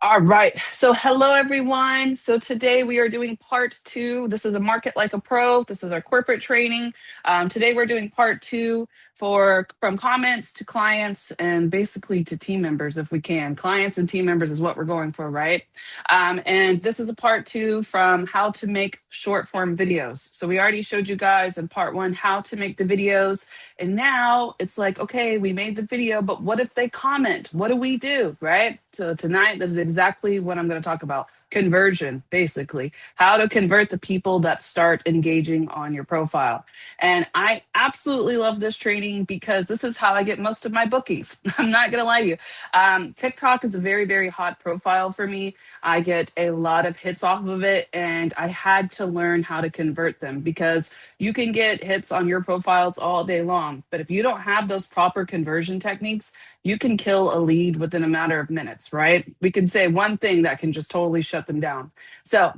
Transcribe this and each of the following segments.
All right. So, hello, everyone. So, today we are doing part two. This is a Market Like a Pro. This is our corporate training. Today, we're doing part two for from comments to clients and basically to team members if we can. Clients and team members is what we're going for, right? And this is a part two from how to make short form videos. So, we already showed you guys in part one how to make the videos. And now it's like, okay, we made the video, but what if they comment? What do we do? Right? So tonight, this is exactly what I'm going to talk about. Conversion, basically, how to convert the people that start engaging on your profile. And I absolutely love this training because this is how I get most of my bookings. I'm not going to lie to you. TikTok is a very, very hot profile for me. I get a lot of hits off of it, and I had to learn how to convert them because you can get hits on your profiles all day long. But if you don't have those proper conversion techniques, you can kill a lead within a matter of minutes, right? We can say one thing that can just totally shut them down. So,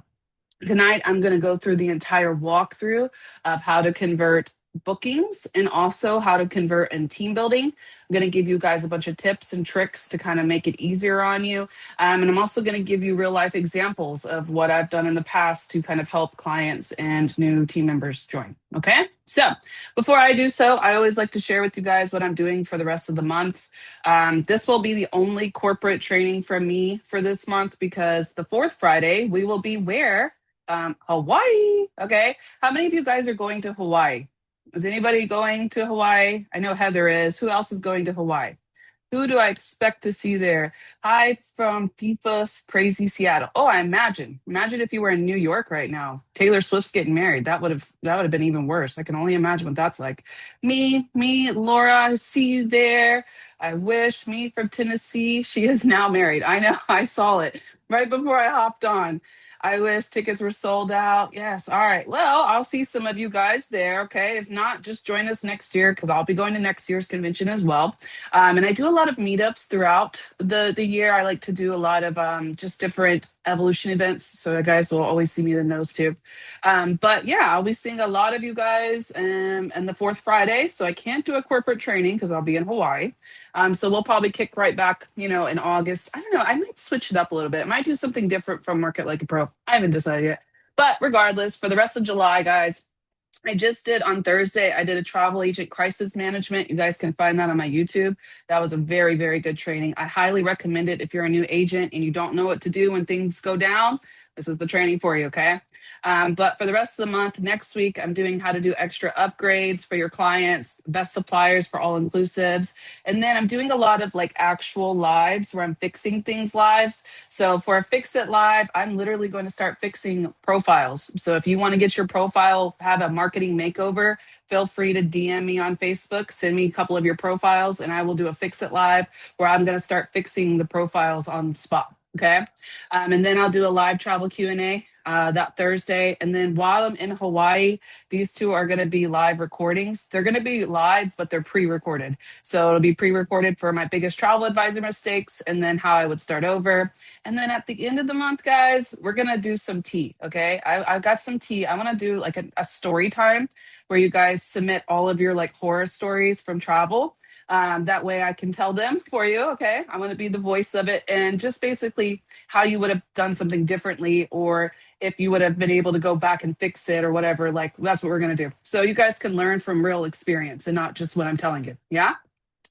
tonight, I'm going to go through the entire walkthrough of how to convert bookings and also how to convert in team building. I'm going to give you guys a bunch of tips and tricks to kind of make it easier on you. And I'm also going to give you real life examples of what I've done in the past to kind of help clients and new team members join. Okay. So before I do so, I always like to share with you guys what I'm doing for the rest of the month. This will be the only corporate training from me for this month because the fourth Friday, we will be where? Hawaii. Okay. How many of you guys are going to Hawaii? Is anybody going to Hawaii? I know Heather is. Who else is going to Hawaii? Who do I expect to see there? Hi from FIFA's Crazy Seattle. Oh, I imagine. Imagine if you were in New York right now. Taylor Swift's getting married. That would have been even worse. I can only imagine what that's like. Me, Laura, I see you there. I wish me from Tennessee. She is now married. I know. I saw it right before I hopped on. I wish tickets were sold out. Yes. All right. Well, I'll see some of you guys there. Okay. If not, just join us next year because I'll be going to next year's convention as well. And I do a lot of meetups throughout the year. I like to do a lot of just different evolution events. So you guys will always see me in those too. But yeah, I'll be seeing a lot of you guys and the fourth Friday. So I can't do a corporate training because I'll be in Hawaii. So we'll probably kick right back, in August. I don't know. I might switch it up a little bit. I might do something different from Market Like a Pro. I haven't decided yet. But regardless, for the rest of July, guys, I just did on Thursday, I did a travel agent crisis management. You guys can find that on my YouTube. That was a very, very good training. I highly recommend it if you're a new agent and you don't know what to do when things go down. This is the training for you, okay? But for the rest of the month, next week, I'm doing how to do extra upgrades for your clients, best suppliers for all inclusives. And then I'm doing a lot of like actual lives where I'm fixing things lives. So for a Fix It Live, I'm literally going to start fixing profiles. So if you want to get your profile, have a marketing makeover, feel free to DM me on Facebook, send me a couple of your profiles, and I will do a Fix It Live where I'm going to start fixing the profiles on the spot. Okay. And then I'll do a live travel Q&A that Thursday. And then while I'm in Hawaii, these two are going to be live recordings. They're going to be live, but they're pre-recorded. So it'll be pre-recorded for my biggest travel advisor mistakes and then how I would start over. And then at the end of the month, guys, we're going to do some tea. Okay. I've got some tea. I want to do like a story time where you guys submit all of your like horror stories from travel. That way I can tell them for you. Okay. I'm going to be the voice of it and just basically how you would have done something differently or if you would have been able to go back and fix it or whatever. Like that's what we're going to do. So you guys can learn from real experience and not just what I'm telling you. Yeah.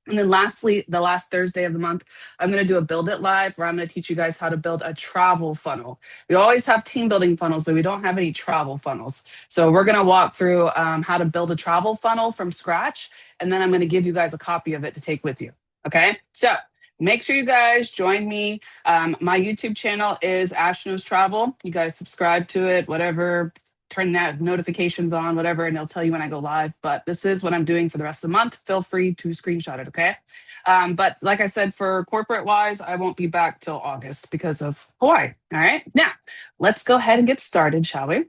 And then lastly, the last Thursday of the month, I'm going to do a Build It Live where I'm going to teach you guys how to build a travel funnel. We always have team building funnels, but we don't have any travel funnels. So we're going to walk through how to build a travel funnel from scratch. And then I'm going to give you guys a copy of it to take with you. Okay. So make sure you guys join me. My YouTube channel is Ash Knows Travel. You guys subscribe to it, whatever, turn that notifications on, whatever, and it'll tell you when I go live. But this is what I'm doing for the rest of the month. Feel free to screenshot it, okay? But like I said, for corporate wise, I won't be back till August because of Hawaii. All right. Now, let's go ahead and get started, shall we?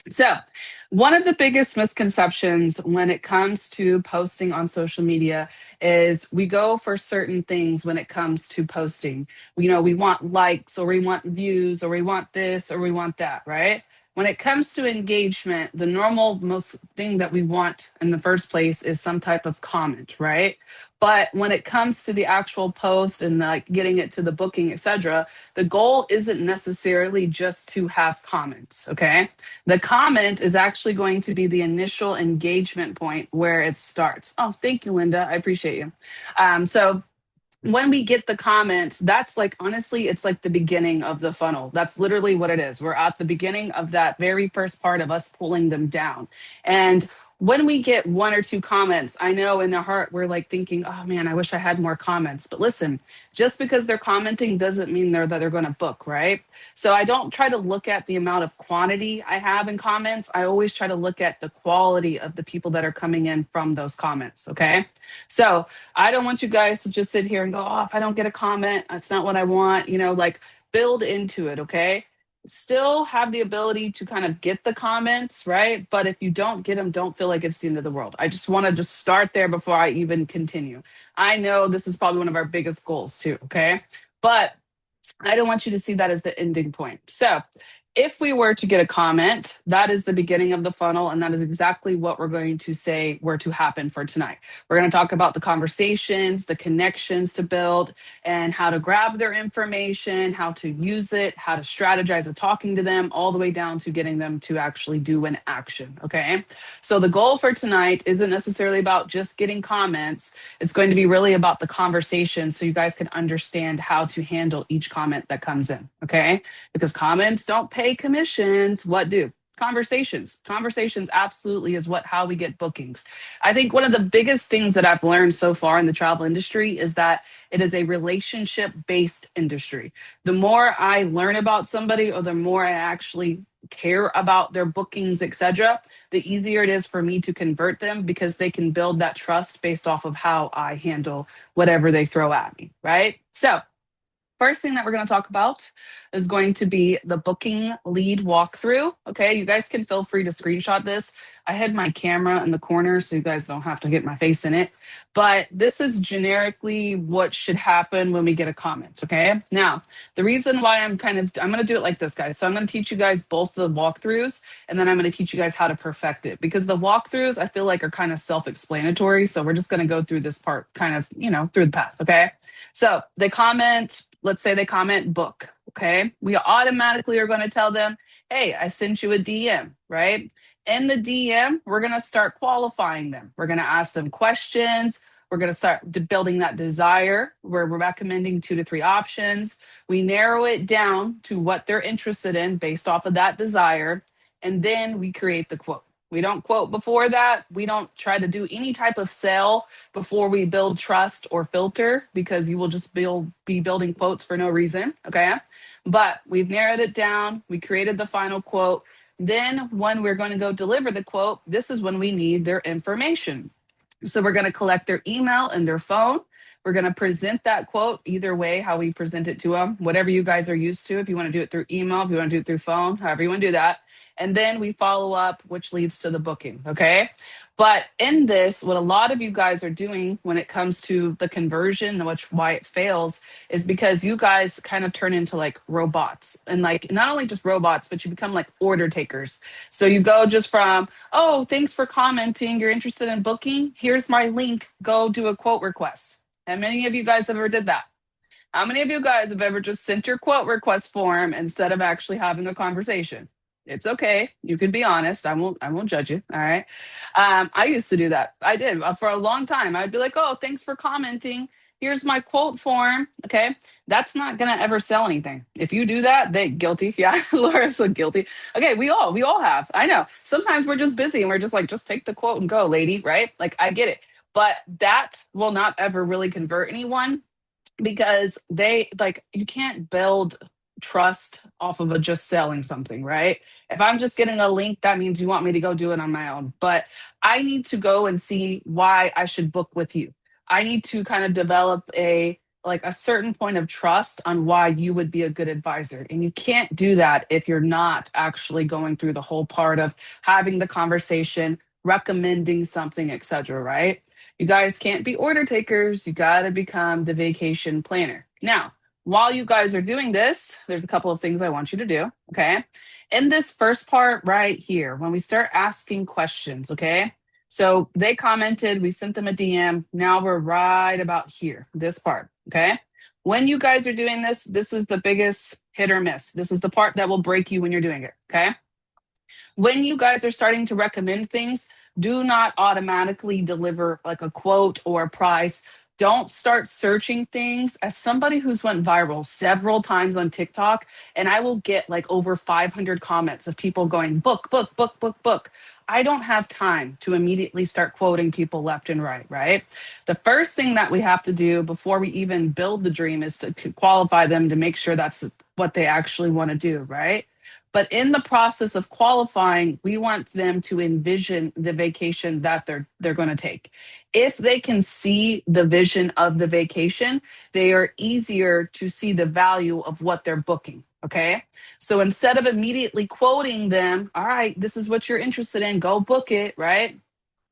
So, one of the biggest misconceptions when it comes to posting on social media is we go for certain things when it comes to posting. We want likes or we want views or we want this or we want that, right? When it comes to engagement, the normal most thing that we want in the first place is some type of comment, right? But when it comes to the actual post and like getting it to the booking, etc., the goal isn't necessarily just to have comments, okay? The comment is actually going to be the initial engagement point where it starts. Oh, thank you, Linda. I appreciate you. So when we get the comments, that's like honestly, it's like the beginning of the funnel. That's literally what it is. We're at the beginning of that very first part of us pulling them down. And when we get one or two comments, I know in the heart we're like thinking, oh man, I wish I had more comments. But listen, just because they're commenting doesn't mean they're going to book, right? So I don't try to look at the amount of quantity I have in comments. I always try to look at the quality of the people that are coming in from those comments. Okay. So I don't want you guys to just sit here and go, oh, if I don't get a comment, that's not what I want. Like build into it, okay? Still have the ability to kind of get the comments, right? But if you don't get them, don't feel like it's the end of the world. I just want to just start there before I even continue. I know this is probably one of our biggest goals too, okay? But I don't want you to see that as the ending point. So, if we were to get a comment, that is the beginning of the funnel, and that is exactly what we're going to say were to happen for tonight. We're going to talk about the conversations, the connections to build, and how to grab their information, how to use it, how to strategize of talking to them, all the way down to getting them to actually do an action. Okay. So, the goal for tonight isn't necessarily about just getting comments, it's going to be really about the conversation so you guys can understand how to handle each comment that comes in. Okay. Because comments don't pay commissions. What do? Conversations absolutely is how we get bookings. I think one of the biggest things that I've learned so far in the travel industry is that it is a relationship based industry. The more I learn about somebody or the more I actually care about their bookings, etc., the easier it is for me to convert them because they can build that trust based off of how I handle whatever they throw at me, right? So first thing that we're going to talk about is going to be the booking lead walkthrough. Okay, you guys can feel free to screenshot this. I had my camera in the corner so you guys don't have to get my face in it. But this is generically what should happen when we get a comment. Okay, now the reason why I'm going to do it like this, guys. So I'm going to teach you guys both the walkthroughs and then I'm going to teach you guys how to perfect it because the walkthroughs I feel like are kind of self explanatory. So we're just going to go through this part kind of, through the path. Okay, so they comment. Let's say they comment book, okay? We automatically are going to tell them, hey, I sent you a DM, right? In the DM, we're going to start qualifying them. We're going to ask them questions. We're going to start building that desire. We're recommending 2 to 3 options. We narrow it down to what they're interested in based off of that desire. And then we create the quote. We don't quote before that. We don't try to do any type of sell before we build trust or filter because you will just be building quotes for no reason. Okay. But we've narrowed it down. We created the final quote. Then when we're going to go deliver the quote, this is when we need their information. So we're going to collect their email and their phone. We're going to present that quote either way, how we present it to them, whatever you guys are used to. If you want to do it through email, if you want to do it through phone, however you want to do that. And then we follow up, which leads to the booking. Okay. But in this, what a lot of you guys are doing when it comes to the conversion, why it fails, is because you guys kind of turn into like robots and like not only just robots, but you become like order takers. So you go just from, oh, thanks for commenting. You're interested in booking. Here's my link. Go do a quote request. How many of you guys have ever did that? How many of you guys have ever just sent your quote request form instead of actually having a conversation? It's okay. You can be honest. I won't judge you. All right. I used to do that. I did for a long time. I'd be like, oh, thanks for commenting. Here's my quote form. Okay. That's not gonna ever sell anything. If you do that, they guilty. Yeah, Laura's so guilty. Okay, we all have. I know. Sometimes we're just busy and we're just like, just take the quote and go, lady, right? Like I get it. But that will not ever really convert anyone because they like you can't build trust off of just selling something, right? If I'm just getting a link, that means you want me to go do it on my own. But I need to go and see why I should book with you. I need to kind of develop a certain point of trust on why you would be a good advisor. And you can't do that if you're not actually going through the whole part of having the conversation, recommending something, etc., right? You guys can't be order takers. You got to become the vacation planner. Now, while you guys are doing this, there's a couple of things I want you to do. Okay. In this first part right here, when we start asking questions, okay. So they commented, we sent them a DM. Now we're right about here, this part. Okay. When you guys are doing this, this is the biggest hit or miss. This is the part that will break you when you're doing it. Okay. When you guys are starting to recommend things, do not automatically deliver like a quote or a price. Don't start searching things. As somebody who's went viral several times on TikTok, and I will get like over 500 comments of people going, book, book, book, book, book. I don't have time to immediately start quoting people left and right, right? The first thing that we have to do before we even build the dream is to qualify them to make sure that's what they actually want to do, right? But in the process of qualifying, we want them to envision the vacation that they're going to take. If they can see the vision of the vacation, they are easier to see the value of what they're booking. Okay. So instead of immediately quoting them, all right, this is what you're interested in, go book it, right?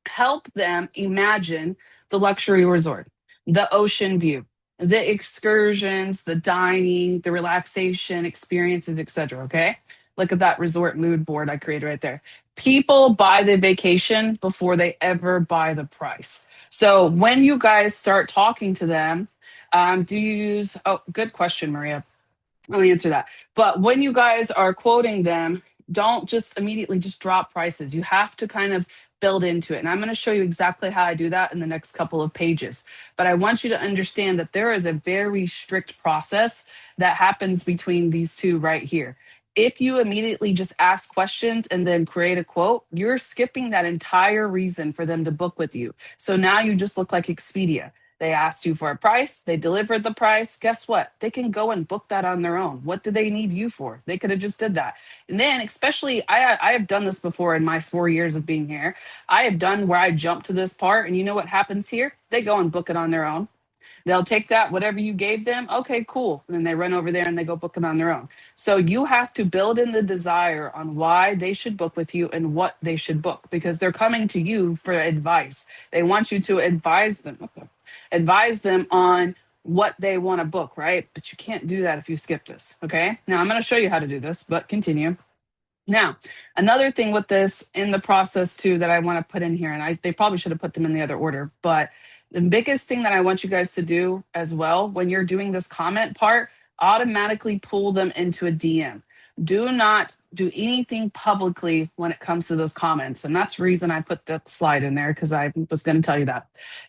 Help them imagine the luxury resort, the ocean view, the excursions, the dining, the relaxation experiences, etc. Okay. Look at that resort mood board I created right there. People buy the vacation before they ever buy the price. So when you guys start talking to them, do you use, oh, good question, Maria. I'll answer that. But when you guys are quoting them, don't just immediately just drop prices. You have to kind of build into it. And I'm going to show you exactly how I do that in the next couple of pages. But I want you to understand that there is a very strict process that happens between these two right here. If you immediately just ask questions and then create a quote, you're skipping that entire reason for them to book with you. So now you just look like Expedia. They asked you for a price, they delivered the price. Guess what? They can go and book that on their own. What do they need you for? They could have just did that. And then especially I have done this before in my 4 years of being here. I have done where I jump to this part and you know what happens here? They go and book it on their own. They'll take that, whatever you gave them. Okay, cool. And then they run over there and they go book it on their own. So you have to build in the desire on why they should book with you and what they should book because they're coming to you for advice. They want you to advise them. Okay. Advise them on what they want to book, right? But you can't do that if you skip this. Okay. Now I'm going to show you how to do this, but continue. Now, another thing with this in the process too that I want to put in here, and they probably should have put them in the other order, but the biggest thing that I want you guys to do as well when you're doing this comment part, automatically pull them into a DM. Do not do anything publicly when it comes to those comments. And that's the reason I put that slide in there because I was going to tell you that.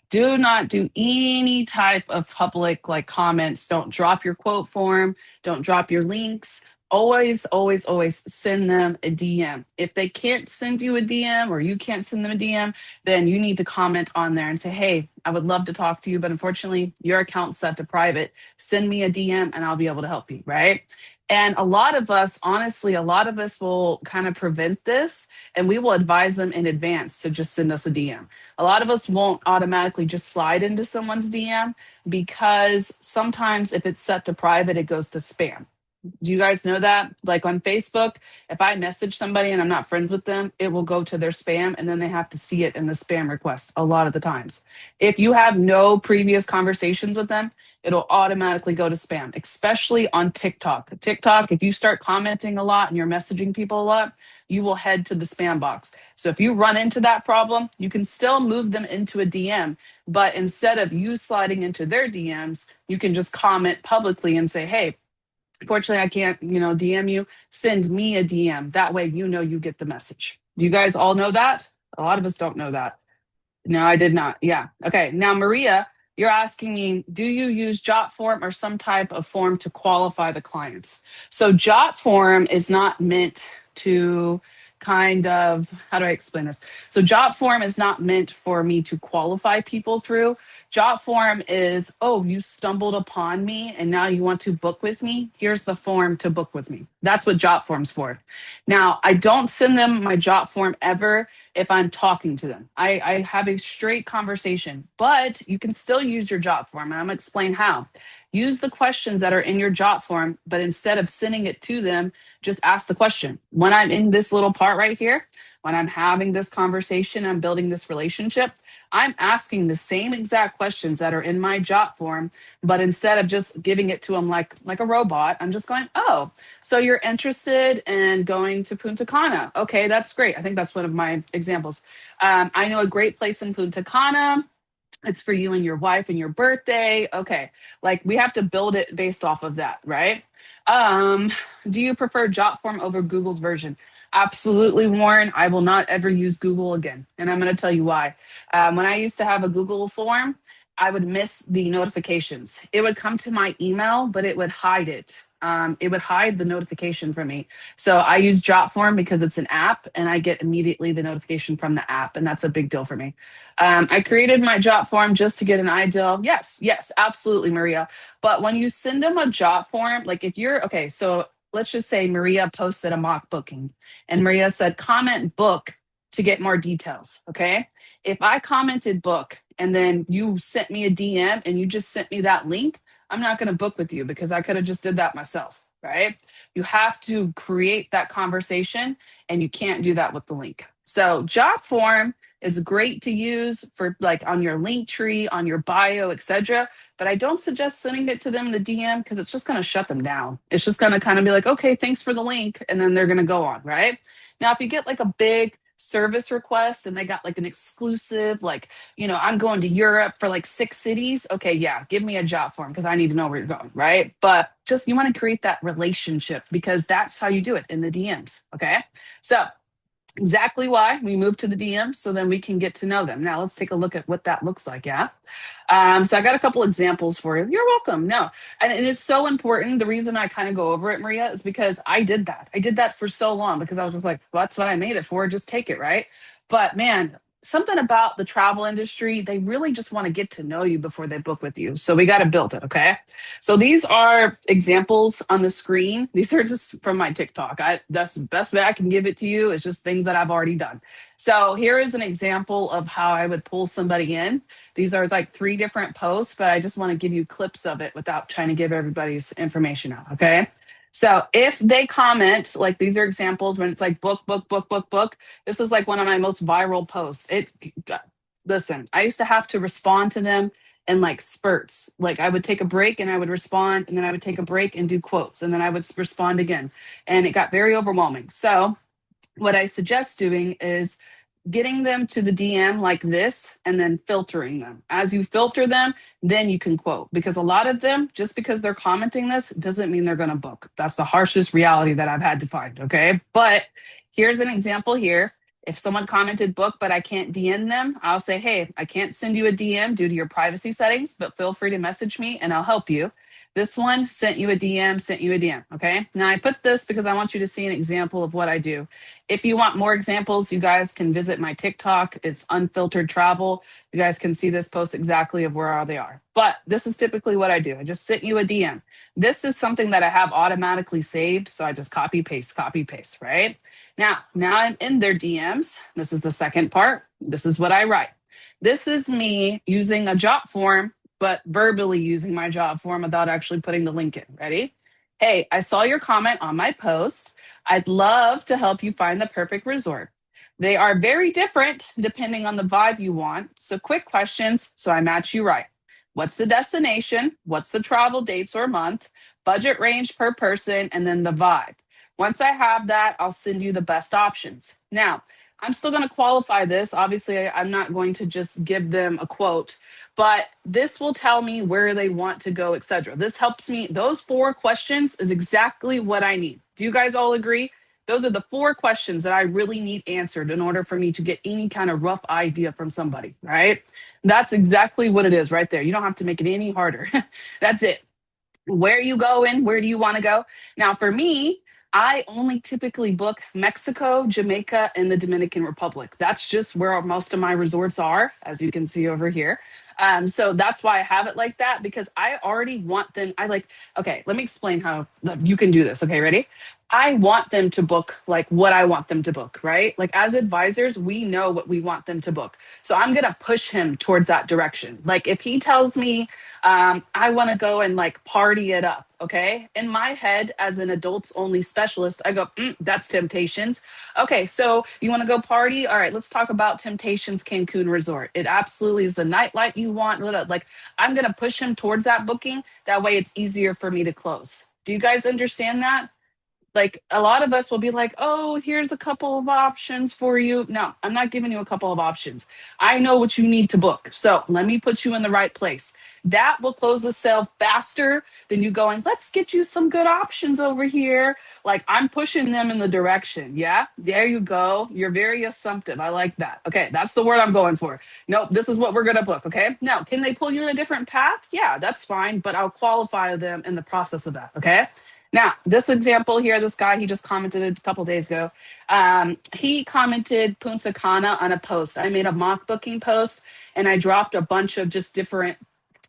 Do not do any type of public like comments. Don't drop your quote form. Don't drop your links. Always, always, always send them a DM. If they can't send you a DM or you can't send them a DM, then you need to comment on there and say, hey, I would love to talk to you, but unfortunately, your account's set to private. Send me a DM and I'll be able to help you, right? And a lot of us, honestly, a lot of us will kind of prevent this and we will advise them in advance to just send us a DM. A lot of us won't automatically just slide into someone's DM because sometimes if it's set to private, it goes to spam. Do you guys know that? Like on Facebook, if I message somebody and I'm not friends with them, it will go to their spam and then they have to see it in the spam request a lot of the times. If you have no previous conversations with them, it'll automatically go to spam, especially on TikTok. TikTok, if you start commenting a lot and you're messaging people a lot, you will head to the spam box. So if you run into that problem, you can still move them into a DM. But instead of you sliding into their DMs, you can just comment publicly and say, hey, unfortunately, I can't, DM you. Send me a DM. That way, you get the message. You guys all know that? A lot of us don't know that. No, I did not. Yeah. Okay. Now, Maria, you're asking me, do you use Jot form or some type of form to qualify the clients? So Jot form is not meant to kind of, how do I explain this? So Jot form is not meant for me to qualify people through. Jot form is, oh, you stumbled upon me and now you want to book with me. Here's the form to book with me. That's what Jot form's for. Now, I don't send them my Jot form ever if I'm talking to them. I have a straight conversation, but you can still use your Jot form. And I'm going to explain how. use the questions that are in your jot form, but instead of sending it to them, just ask the question. When I'm in this little part right here, when I'm having this conversation, I'm building this relationship, I'm asking the same exact questions that are in my jot form, but instead of just giving it to them like a robot, I'm just going, oh, so you're interested in going to Punta Cana. Okay, that's great. I think that's one of my examples. I know a great place in Punta Cana. It's for you and your wife and your birthday. Okay. Like we have to build it based off of that, right? Um, do you prefer jot form over Google's version? Absolutely, Warren. I will not ever use Google again. And I'm going to tell you why. When I used to have a Google form, I would miss the notifications. It would come to my email, but it would hide it. It would hide the notification from me. So I use Jotform because it's an app and I get immediately the notification from the app. And that's a big deal for me. I created my jot form just to get an idea. Yes, yes, absolutely, Maria. But when you send them a jot form, like if you're okay, so let's just say Maria posted a mock booking and Maria said, comment book to get more details. Okay. If I commented book and then you sent me a DM and you just sent me that link, I'm not going to book with you because I could have just did that myself. Right. You have to create that conversation and you can't do that with the link. So jot form is great to use for like on your link tree, on your bio, etc. But I don't suggest sending it to them in the DM because it's just going to shut them down. It's just going to kind of be like, okay, thanks for the link. And then they're going to go on, right? Now, if you get like a big service request and they got like an exclusive, like, I'm going to Europe for like 6 cities. Okay, yeah, give me a job form because I need to know where you're going, right? But just you want to create that relationship because that's how you do it in the DMs. Okay. So exactly why we moved to the DM so then we can get to know them. Now let's take a look at what that looks like. Yeah. So I got a couple examples for you. You're welcome. No, and it's so important. The reason I kind of go over it, Maria, is because I did that. I did that for so long because I was just like, well, that's what I made it for. Just take it, right? But man, something about the travel industry, they really just want to get to know you before they book with you. So we got to build it. Okay. So these are examples on the screen. These are just from my TikTok. That's the best way I can give it to you. It's just things that I've already done. So here is an example of how I would pull somebody in. These are like 3 different posts, but I just want to give you clips of it without trying to give everybody's information out. Okay. So if they comment, like these are examples when it's like book, book, book, book, book. This is like one of my most viral posts. Listen, I used to have to respond to them in like spurts. Like I would take a break and I would respond, and then I would take a break and do quotes, and then I would respond again. And it got very overwhelming. So what I suggest doing is getting them to the DM like this and then filtering them. As you filter them, then you can quote because a lot of them, just because they're commenting this, doesn't mean they're going to book. That's the harshest reality that I've had to find. Okay. But here's an example here. If someone commented book, but I can't DM them, I'll say, hey, I can't send you a DM due to your privacy settings, but feel free to message me and I'll help you. This one sent you a DM, sent you a DM. Okay. Now I put this because I want you to see an example of what I do. If you want more examples, you guys can visit my TikTok. It's unfiltered travel. You guys can see this post exactly of where they are. But this is typically what I do. I just sent you a DM. This is something that I have automatically saved. So I just copy, paste, right? Now I'm in their DMs. This is the second part. This is what I write. This is me using a jot form but verbally using my job form without actually putting the link in. Ready? Hey, I saw your comment on my post. I'd love to help you find the perfect resort. They are very different depending on the vibe you want. So, quick questions so I match you right. What's the destination? What's the travel dates or month? Budget range per person, and then the vibe. Once I have that, I'll send you the best options. Now, I'm still going to qualify this. Obviously, I'm not going to just give them a quote, but this will tell me where they want to go, etc. This helps me. Those 4 questions is exactly what I need. Do you guys all agree? Those are the 4 questions that I really need answered in order for me to get any kind of rough idea from somebody, right? That's exactly what it is right there. You don't have to make it any harder. That's it. Where are you going? Where do you want to go? Now, for me, I only typically book Mexico, Jamaica, and the Dominican Republic. That's just where most of my resorts are, as you can see over here. So that's why I have it like that, because I already want them. Okay, let me explain how you can do this. Okay, ready? I want them to book like what I want them to book, right? Like as advisors, we know what we want them to book. So I'm going to push him towards that direction. Like if he tells me, I want to go and like party it up, okay? In my head, as an adults only specialist, I go, that's Temptations. Okay, so you want to go party? All right, let's talk about Temptations Cancun Resort. It absolutely is the nightlight you want. Like I'm going to push him towards that booking. That way it's easier for me to close. Do you guys understand that? Like a lot of us will be like, oh, here's a couple of options for you. No, I'm not giving you a couple of options. I know what you need to book. So let me put you in the right place. That will close the sale faster than you going, let's get you some good options over here. Like I'm pushing them in the direction. Yeah, there you go. You're very assumptive. I like that. Okay, that's the word I'm going for. Nope, this is what we're going to book. Okay, now can they pull you in a different path? Yeah, that's fine, but I'll qualify them in the process of that. Okay. Now, this example here, this guy, he just commented a couple days ago. He commented Punta Cana on a post. I made a mock booking post and I dropped a bunch of just different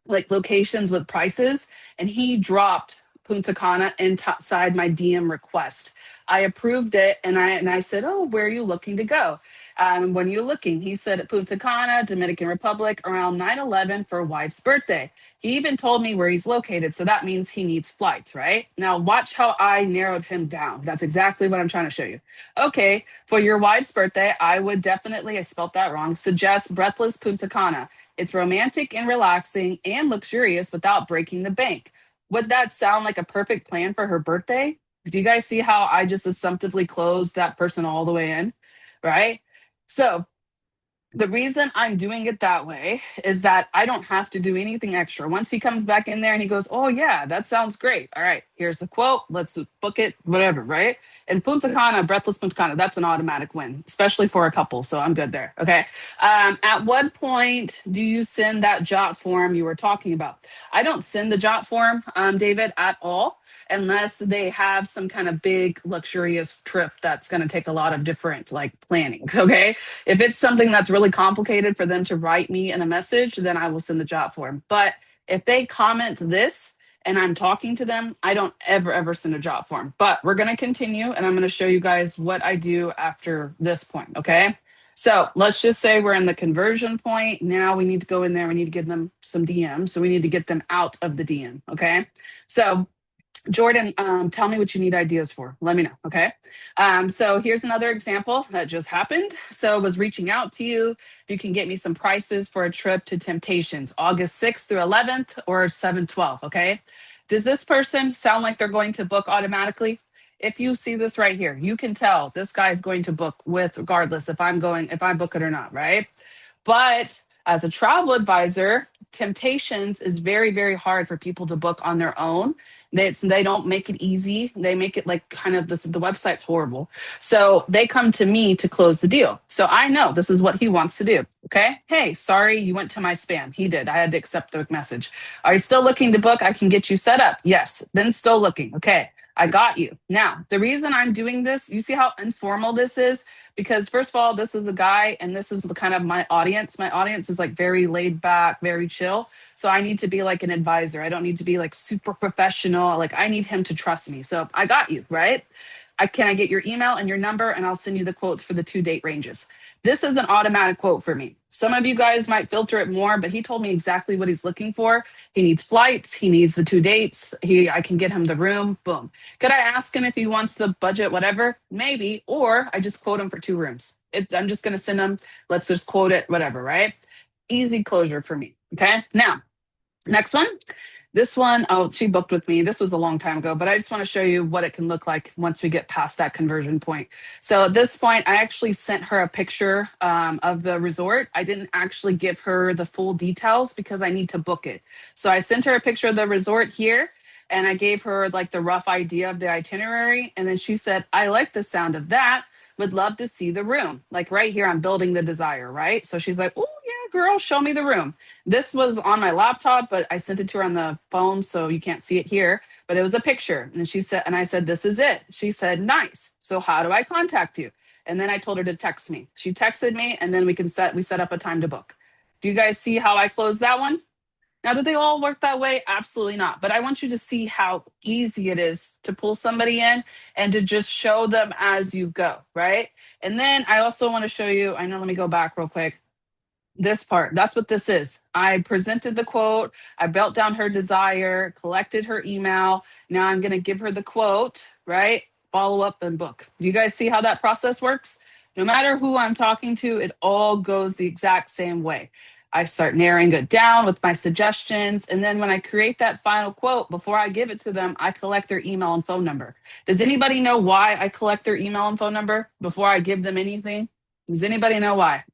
like locations with prices, and he dropped Punta Cana inside my DM request. I approved it, and I said, "Oh, where are you looking to go? When are you looking?" He said, "Punta Cana, Dominican Republic, around 9/11 for wife's birthday." He even told me where he's located, so that means he needs flights, right? Now, watch how I narrowed him down. That's exactly what I'm trying to show you. Okay, for your wife's birthday, I would definitely, I spelled that wrong, suggest Breathless Punta Cana. It's romantic and relaxing and luxurious without breaking the bank. Would that sound like a perfect plan for her birthday? Do you guys see how I just assumptively closed that person all the way in? Right? So the reason I'm doing it that way is that I don't have to do anything extra. Once he comes back in there and he goes, "Oh, yeah, that sounds great. All right, here's the quote. Let's book it, whatever," right? And Punta Cana, Breathless Punta Cana, that's an automatic win, especially for a couple. So I'm good there. Okay. At what point do you send that jot form you were talking about? I don't send the jot form, David, at all, unless they have some kind of big, luxurious trip that's going to take a lot of different like plannings. Okay. If it's something that's really complicated for them to write me in a message, then I will send the job form. But if they comment this and I'm talking to them, I don't ever send a job form. But we're going to continue and I'm going to show you guys what I do after this point. Okay. So let's just say we're in the conversion point. Now we need to go in there. We need to give them some DM. So we need to get them out of the DM. Okay. So Jordan, tell me what you need ideas for. Let me know. Okay. So here's another example that just happened. So I was reaching out to you. If you can get me some prices for a trip to Temptations, August 6th through 11th or 7th, 12th. Okay. Does this person sound like they're going to book automatically? If you see this right here, you can tell this guy's going to book with regardless if I book it or not, right? But as a travel advisor, Temptations is very hard for people to book on their own. They don't make it easy. They make it like kind of the website's horrible. So they come to me to close the deal. So I know this is what he wants to do. Okay. Hey, sorry, you went to my spam. He did. I had to accept the message. Are you still looking to book? I can get you set up. Yes. Been still looking. Okay. I got you. Now, the reason I'm doing this, you see how informal this is? Because first of all, this is a guy and this is the kind of my audience. My audience is like very laid back, very chill. So I need to be like an advisor. I don't need to be like super professional. Like I need him to trust me. So I got you, right? Can I get your email and your number and I'll send you the quotes for the 2 date ranges. This is an automatic quote for me. Some of you guys might filter it more, but he told me exactly what he's looking for. He needs flights. He needs the 2 dates. I can get him the room. Boom. Could I ask him if he wants the budget, whatever? Maybe. Or I just quote him for 2 rooms. I'm just going to send him, let's just quote it, whatever, right? Easy closure for me. Okay. Now, next one. This one, oh, she booked with me. This was a long time ago, but I just want to show you what it can look like once we get past that conversion point. So at this point, I actually sent her a picture of the resort. I didn't actually give her the full details because I need to book it. So I sent her a picture of the resort here and I gave her like the rough idea of the itinerary. And then she said, I like the sound of that. Would love to see the room. Like right here, I'm building the desire, right? So she's like, oh, yeah, girl, show me the room. This was on my laptop, but I sent it to her on the phone, so you can't see it here. But it was a picture. And she said, and I said, this is it. She said, nice. So how do I contact you? And then I told her to text me. She texted me, and then we set up a time to book. Do you guys see how I closed that one? Now, do they all work that way? Absolutely not. But I want you to see how easy it is to pull somebody in and to just show them as you go, right? And then I also want to show you, I know, let me go back real quick. This part, that's what this is. I presented the quote, I built down her desire, collected her email. Now I'm going to give her the quote, right? Follow up and book. Do you guys see how that process works? No matter who I'm talking to, it all goes the exact same way. I start narrowing it down with my suggestions. And then when I create that final quote, before I give it to them, I collect their email and phone number. Does anybody know why I collect their email and phone number before I give them anything? Does anybody know why?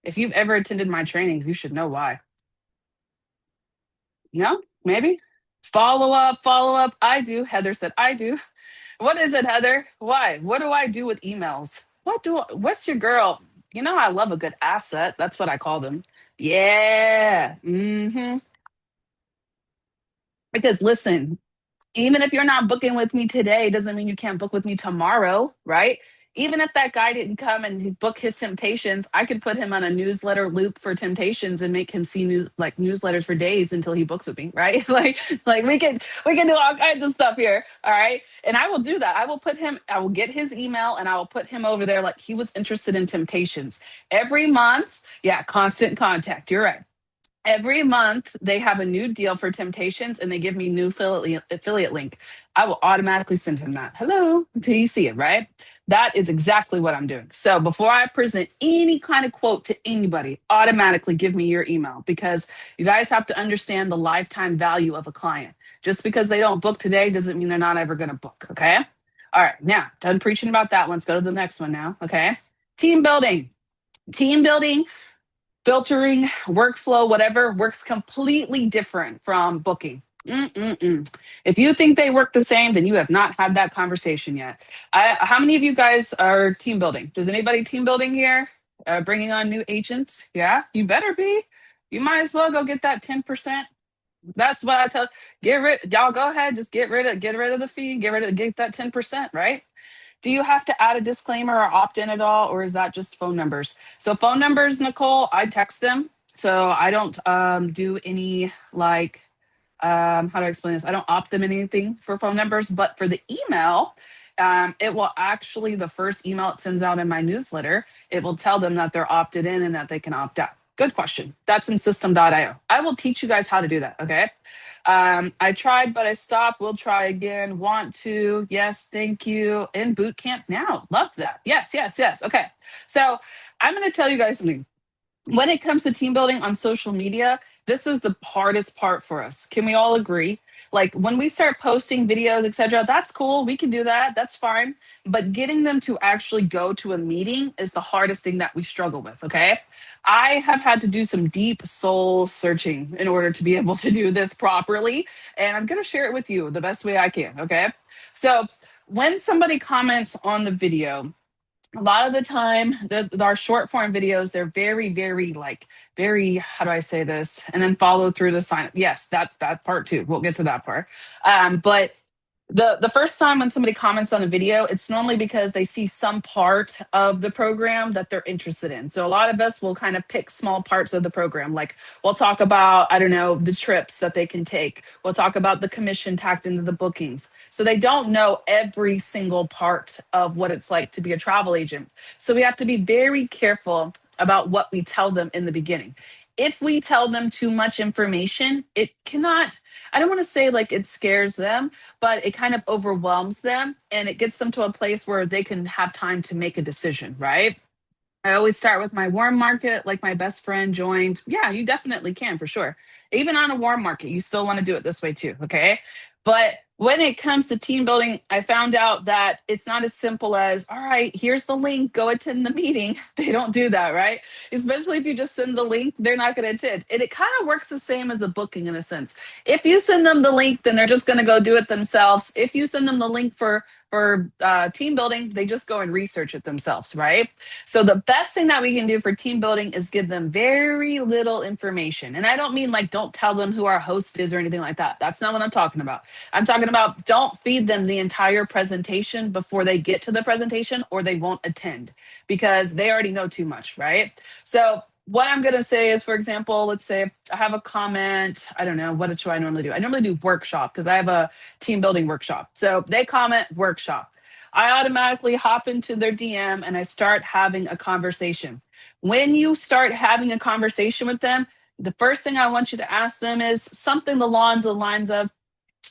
If you've ever attended my trainings, you should know why. No? Maybe? Follow up, follow up. I do. Heather said, I do. What is it, Heather? Why? What do I do with emails? What's your girl? You know, I love a good asset. That's what I call them. Yeah. Because listen, even if you're not booking with me today, doesn't mean you can't book with me tomorrow, right? Even if that guy didn't come and book his temptations, I could put him on a newsletter loop for temptations and make him see newsletters for days until he books with me, right? like we can do all kinds of stuff here, all right? And I will do that. I will get his email and I will put him over there like he was interested in temptations. Every month, yeah, constant contact. You're right. Every month they have a new deal for temptations and they give me new affiliate link. I will automatically send him that. Hello, until you see it, right? That is exactly what I'm doing. So before I present any kind of quote to anybody, automatically give me your email because you guys have to understand the lifetime value of a client. Just because they don't book today doesn't mean they're not ever going to book. Okay. All right. Now, done preaching about that one. Let's go to the next one now. Okay. Team building. Team building, filtering, workflow, whatever works completely different from booking. Mm-mm-mm. If you think they work the same, then you have not had that conversation yet. How many of you guys are team building? Does anybody team building here? Bringing on new agents? Yeah, you better be. You might as well go get that 10%. That's what I tell. Get rid. Y'all go ahead. Just get rid of the fee. Get that 10%. Right. Do you have to add a disclaimer or opt in at all, or is that just phone numbers? So phone numbers, Nicole, I text them. So I don't do any like how do I explain this? I don't opt them in anything for phone numbers, but for the email, it will actually the first email it sends out in my newsletter, it will tell them that they're opted in and that they can opt out. Good question. That's in system.io. I will teach you guys how to do that. Okay. I tried, but I stopped. We'll try again. Want to? Yes, thank you. In boot camp now. Loved that. Yes, yes, yes. Okay. So I'm going to tell you guys something. When it comes to team building on social media, this is the hardest part for us. Can we all agree? Like when we start posting videos, etc., that's cool. We can do that. That's fine. But getting them to actually go to a meeting is the hardest thing that we struggle with. Okay. I have had to do some deep soul searching in order to be able to do this properly. And I'm going to share it with you the best way I can. Okay. So when somebody comments on the video, a lot of the time our short form videos, they're very very like very, how do I say this, and then follow through the sign up. Yes, that's that part too, we'll get to that part. But the first time when somebody comments on a video, it's normally because they see some part of the program that they're interested in. So a lot of us will kind of pick small parts of the program. Like we'll talk about, I don't know, the trips that they can take. We'll talk about the commission tacked into the bookings. So they don't know every single part of what it's like to be a travel agent. So we have to be very careful about what we tell them in the beginning. If we tell them too much information, it cannot, I don't want to say like it scares them, but it kind of overwhelms them and it gets them to a place where they can have time to make a decision, right? I always start with my warm market, like my best friend joined. Yeah, you definitely can for sure. Even on a warm market, you still want to do it this way too. Okay. But when it comes to team building, I found out that it's not as simple as, all right, here's the link, go attend the meeting. They don't do that, right? Especially if you just send the link, they're not going to attend. And it kind of works the same as the booking in a sense. If you send them the link, then they're just going to go do it themselves. If you send them the link for team building, they just go and research it themselves, right? So the best thing that we can do for team building is give them very little information. And I don't mean like don't tell them who our host is or anything like that. That's not what I'm talking about. I'm talking about don't feed them the entire presentation before they get to the presentation or they won't attend because they already know too much, right? So what I'm going to say is, for example, let's say I have a comment. I don't know. What do I normally do? I normally do workshop because I have a team building workshop. So they comment workshop. I automatically hop into their DM and I start having a conversation. When you start having a conversation with them, the first thing I want you to ask them is something along the lines of,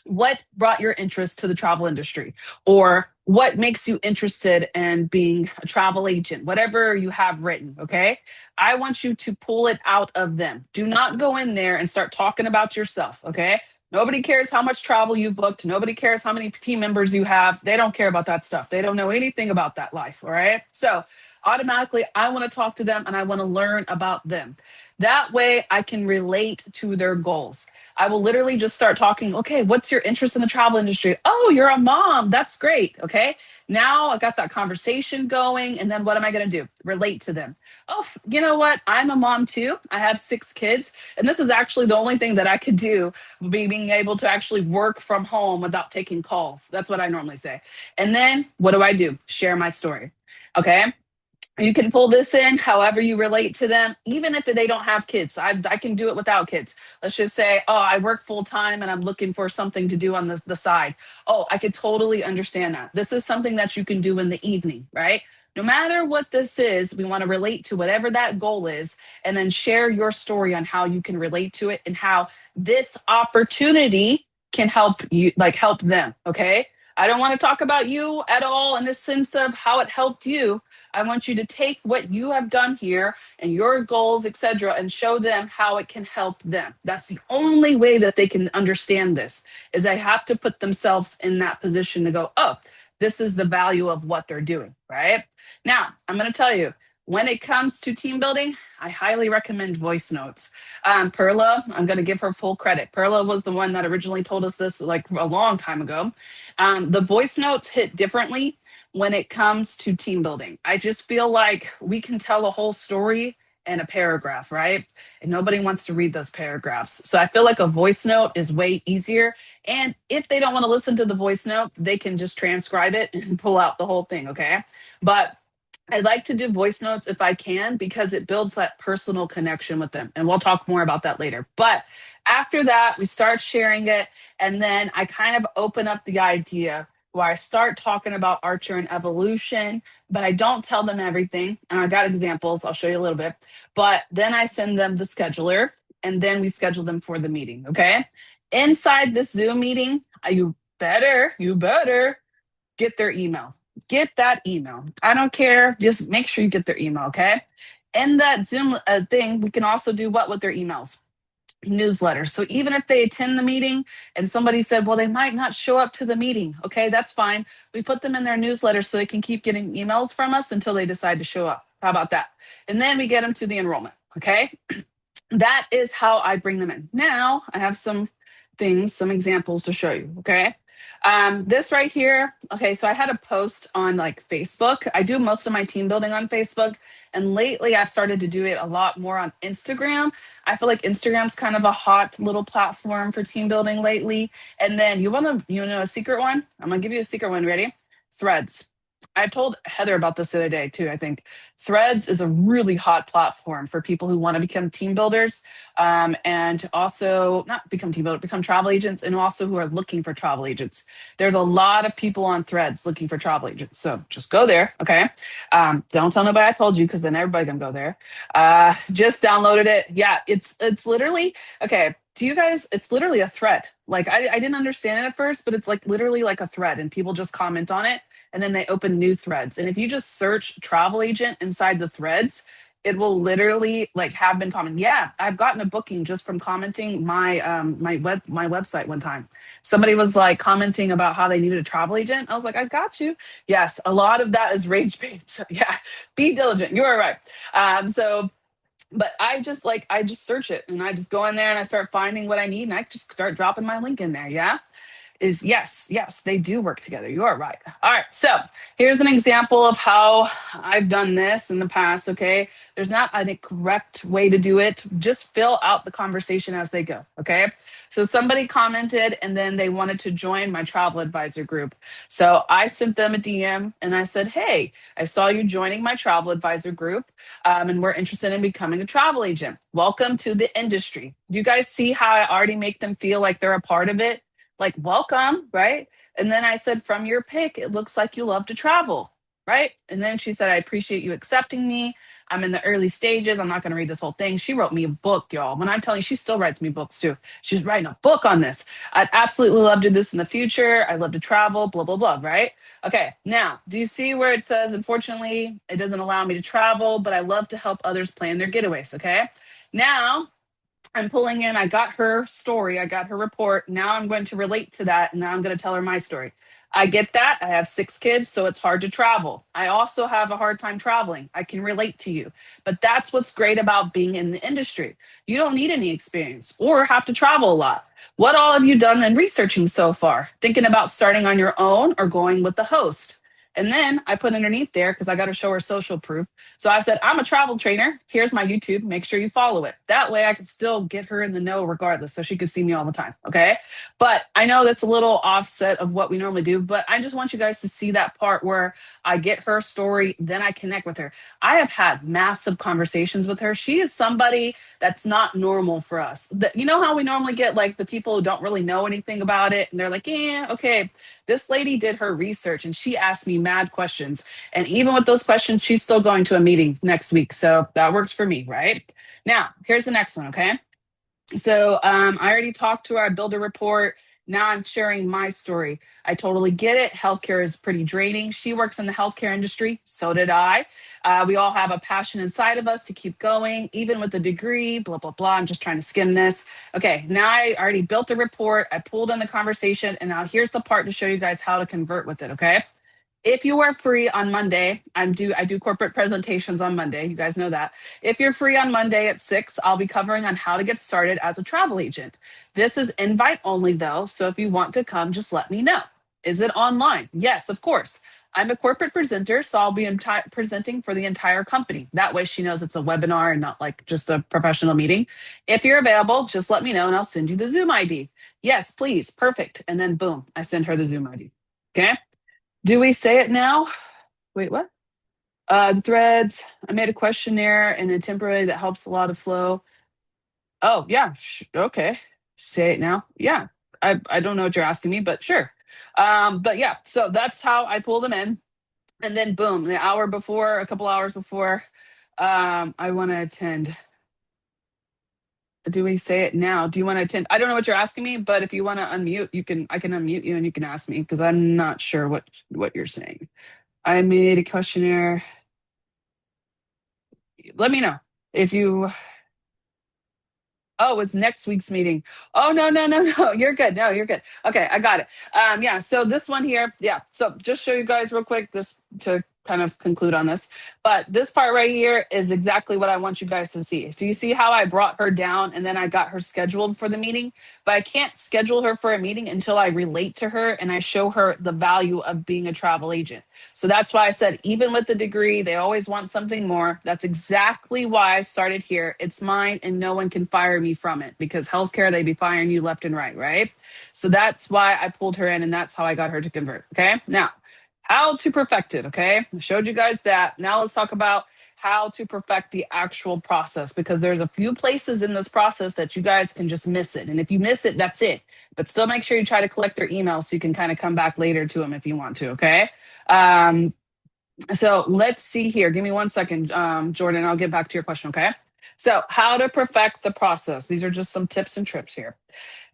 what brought your interest to the travel industry, or what makes you interested in being a travel agent, whatever you have written. Okay, I want you to pull it out of them. Do not go in there and start talking about yourself. Okay, nobody cares how much travel you booked, nobody cares how many team members you have. They don't care about that stuff. They don't know anything about that life. All right, so automatically I want to talk to them and I want to learn about them. That way I can relate to their goals. I will literally just start talking. Okay, what's your interest in the travel industry? Oh, you're a mom. That's great. Okay. Now I got that conversation going. And then what am I going to do? Relate to them. Oh, you know what? I'm a mom too. I have 6 kids. And this is actually the only thing that I could do, being able to actually work from home without taking calls. That's what I normally say. And then what do? Share my story. Okay. You can pull this in however you relate to them, even if they don't have kids. I can do it without kids. Let's just say, oh, I work full time and I'm looking for something to do on the side. Oh, I could totally understand that. This is something that you can do in the evening, right? No matter what this is, we want to relate to whatever that goal is and then share your story on how you can relate to it and how this opportunity can help you, like help them. Okay. I don't want to talk about you at all in the sense of how it helped you. I want you to take what you have done here and your goals, etc., and show them how it can help them. That's the only way that they can understand this, is they have to put themselves in that position to go, oh, this is the value of what they're doing, right? Now, I'm going to tell you, when it comes to team building, I highly recommend voice notes. Perla, I'm going to give her full credit. Perla was the one that originally told us this like a long time ago. The voice notes hit differently when it comes to team building. I just feel like we can tell a whole story in a paragraph, right? And nobody wants to read those paragraphs. So I feel like a voice note is way easier. And if they don't want to listen to the voice note, they can just transcribe it and pull out the whole thing, okay? But I like to do voice notes if I can because it builds that personal connection with them. And we'll talk more about that later. But after that, we start sharing it. And then I kind of open up the idea where I start talking about Archer and evolution, but I don't tell them everything. And I got examples, I'll show you a little bit. But then I send them the scheduler and then we schedule them for the meeting. Okay. Inside this Zoom meeting, you better get their email. Get that email. I don't care. Just make sure you get their email. Okay. In that Zoom thing, we can also do what with their emails? Newsletters. So even if they attend the meeting and somebody said, well, they might not show up to the meeting, okay, that's fine. We put them in their newsletter so they can keep getting emails from us until they decide to show up. How about that? And then we get them to the enrollment, okay? That is how I bring them in. Now I have some things, some examples to show you, okay? This right here, okay, so I had a post on like Facebook. I do most of my team building on Facebook, and lately I've started to do it a lot more on Instagram. I feel like Instagram's kind of a hot little platform for team building lately. And then you know a secret one? I'm gonna give you a secret one. Ready? Threads. I told Heather about this the other day too. I think Threads is a really hot platform for people who want to become team builders, and also not become team builders, become travel agents, and also who are looking for travel agents. There's a lot of people on Threads looking for travel agents, so just go there, okay? Don't tell nobody I told you, because then everybody can go there. Just downloaded it. Yeah, it's literally okay. To you guys, it's literally a thread. Like I didn't understand it at first, but it's like literally like a thread, and people just comment on it and then they open new threads. And if you just search travel agent inside the threads, it will literally like have been commented. Yeah, I've gotten a booking just from commenting my website one time. Somebody was like commenting about how they needed a travel agent. I was like, I got you. Yes, a lot of that is rage bait. So yeah, be diligent. You are right. So but I just search it and I just go in there and I start finding what I need and I just start dropping my link in there. Yeah. is yes, yes, they do work together. You are right. All right. So here's an example of how I've done this in the past. Okay. There's not a correct way to do it. Just fill out the conversation as they go. Okay. So somebody commented and then they wanted to join my travel advisor group. So I sent them a DM and I said, hey, I saw you joining my travel advisor group, and we're interested in becoming a travel agent. Welcome to the industry. Do you guys see how I already make them feel like they're a part of it? Like, welcome, right? And then I said, from your pic, it looks like you love to travel, right? And then she said, I appreciate you accepting me. I'm in the early stages. I'm not going to read this whole thing. She wrote me a book, y'all. When I'm telling you, she still writes me books too. She's writing a book on this. I'd absolutely love to do this in the future. I love to travel, blah, blah, blah, right? Okay, now, do you see where it says, unfortunately, it doesn't allow me to travel, but I love to help others plan their getaways, okay? Now, I'm pulling in, I got her story, I got her report. Now I'm going to relate to that, and now I'm going to tell her my story. I get that. I have 6 kids, so it's hard to travel. I also have a hard time traveling. I can relate to you. But that's what's great about being in the industry. You don't need any experience or have to travel a lot. What all have you done in researching so far? Thinking about starting on your own or going with the host? And then I put underneath there, because I got to show her social proof. So I said, I'm a travel trainer. Here's my YouTube. Make sure you follow it. That way I can still get her in the know regardless, so she can see me all the time. Okay. But I know that's a little offset of what we normally do, but I just want you guys to see that part where I get her story, then I connect with her. I have had massive conversations with her. She is somebody that's not normal for us. You know how we normally get like the people who don't really know anything about it, and they're like, yeah, okay. This lady did her research and she asked me mad questions. And even with those questions, she's still going to a meeting next week. So that works for me, right? Now, here's the next one, okay? So I already talked to her. I built a report. Now I'm sharing my story. I totally get it. Healthcare is pretty draining. She works in the healthcare industry. So did I. We all have a passion inside of us to keep going, even with a degree, blah, blah, blah. I'm just trying to skim this. Okay, now I already built a report. I pulled in the conversation. And now here's the part to show you guys how to convert with it, okay? If you are free on Monday, I do corporate presentations on Monday. You guys know that. If you're free on Monday at 6, I'll be covering on how to get started as a travel agent. This is invite only though, so if you want to come, just let me know. Is it online? Yes, of course. I'm a corporate presenter, so I'll be presenting for the entire company. That way she knows it's a webinar and not like just a professional meeting. If you're available, just let me know and I'll send you the Zoom ID. Yes, please. Perfect. And then boom, I send her the Zoom ID. Okay. Do we say it now? Wait, what? The threads. I made a questionnaire and a temporary that helps a lot of flow. Oh, yeah. Okay. Say it now. Yeah. I don't know what you're asking me, but sure. But yeah, so that's how I pull them in. And then boom, the hour before, a couple hours before, I want to attend. Do we say it now? Do you want to attend? I don't know what you're asking me, but if you want to unmute, I can unmute you and you can ask me because I'm not sure what you're saying. I made a questionnaire. Let me know if you. Oh, it's next week's meeting. Oh, no, no, no, no. You're good. No, you're good. Okay, I got it. Yeah, so this one here, yeah. So just show you guys real quick, just to kind of conclude on this. But this part right here is exactly what I want you guys to see. So you see how I brought her down and then I got her scheduled for the meeting, but I can't schedule her for a meeting until I relate to her and I show her the value of being a travel agent. So that's why I said, even with the degree, they always want something more. That's exactly why I started here. It's mine and no one can fire me from it because healthcare, they be firing you left and right, right? So that's why I pulled her in and that's how I got her to convert. Okay. Now, how to perfect it. Okay. I showed you guys that. Now let's talk about how to perfect the actual process because there's a few places in this process that you guys can just miss it. And if you miss it, that's it. But still make sure you try to collect their emails so you can kind of come back later to them if you want to. Okay. So let's see here. Give me 1 second, Jordan. I'll get back to your question. Okay. So how to perfect the process. These are just some tips and trips here.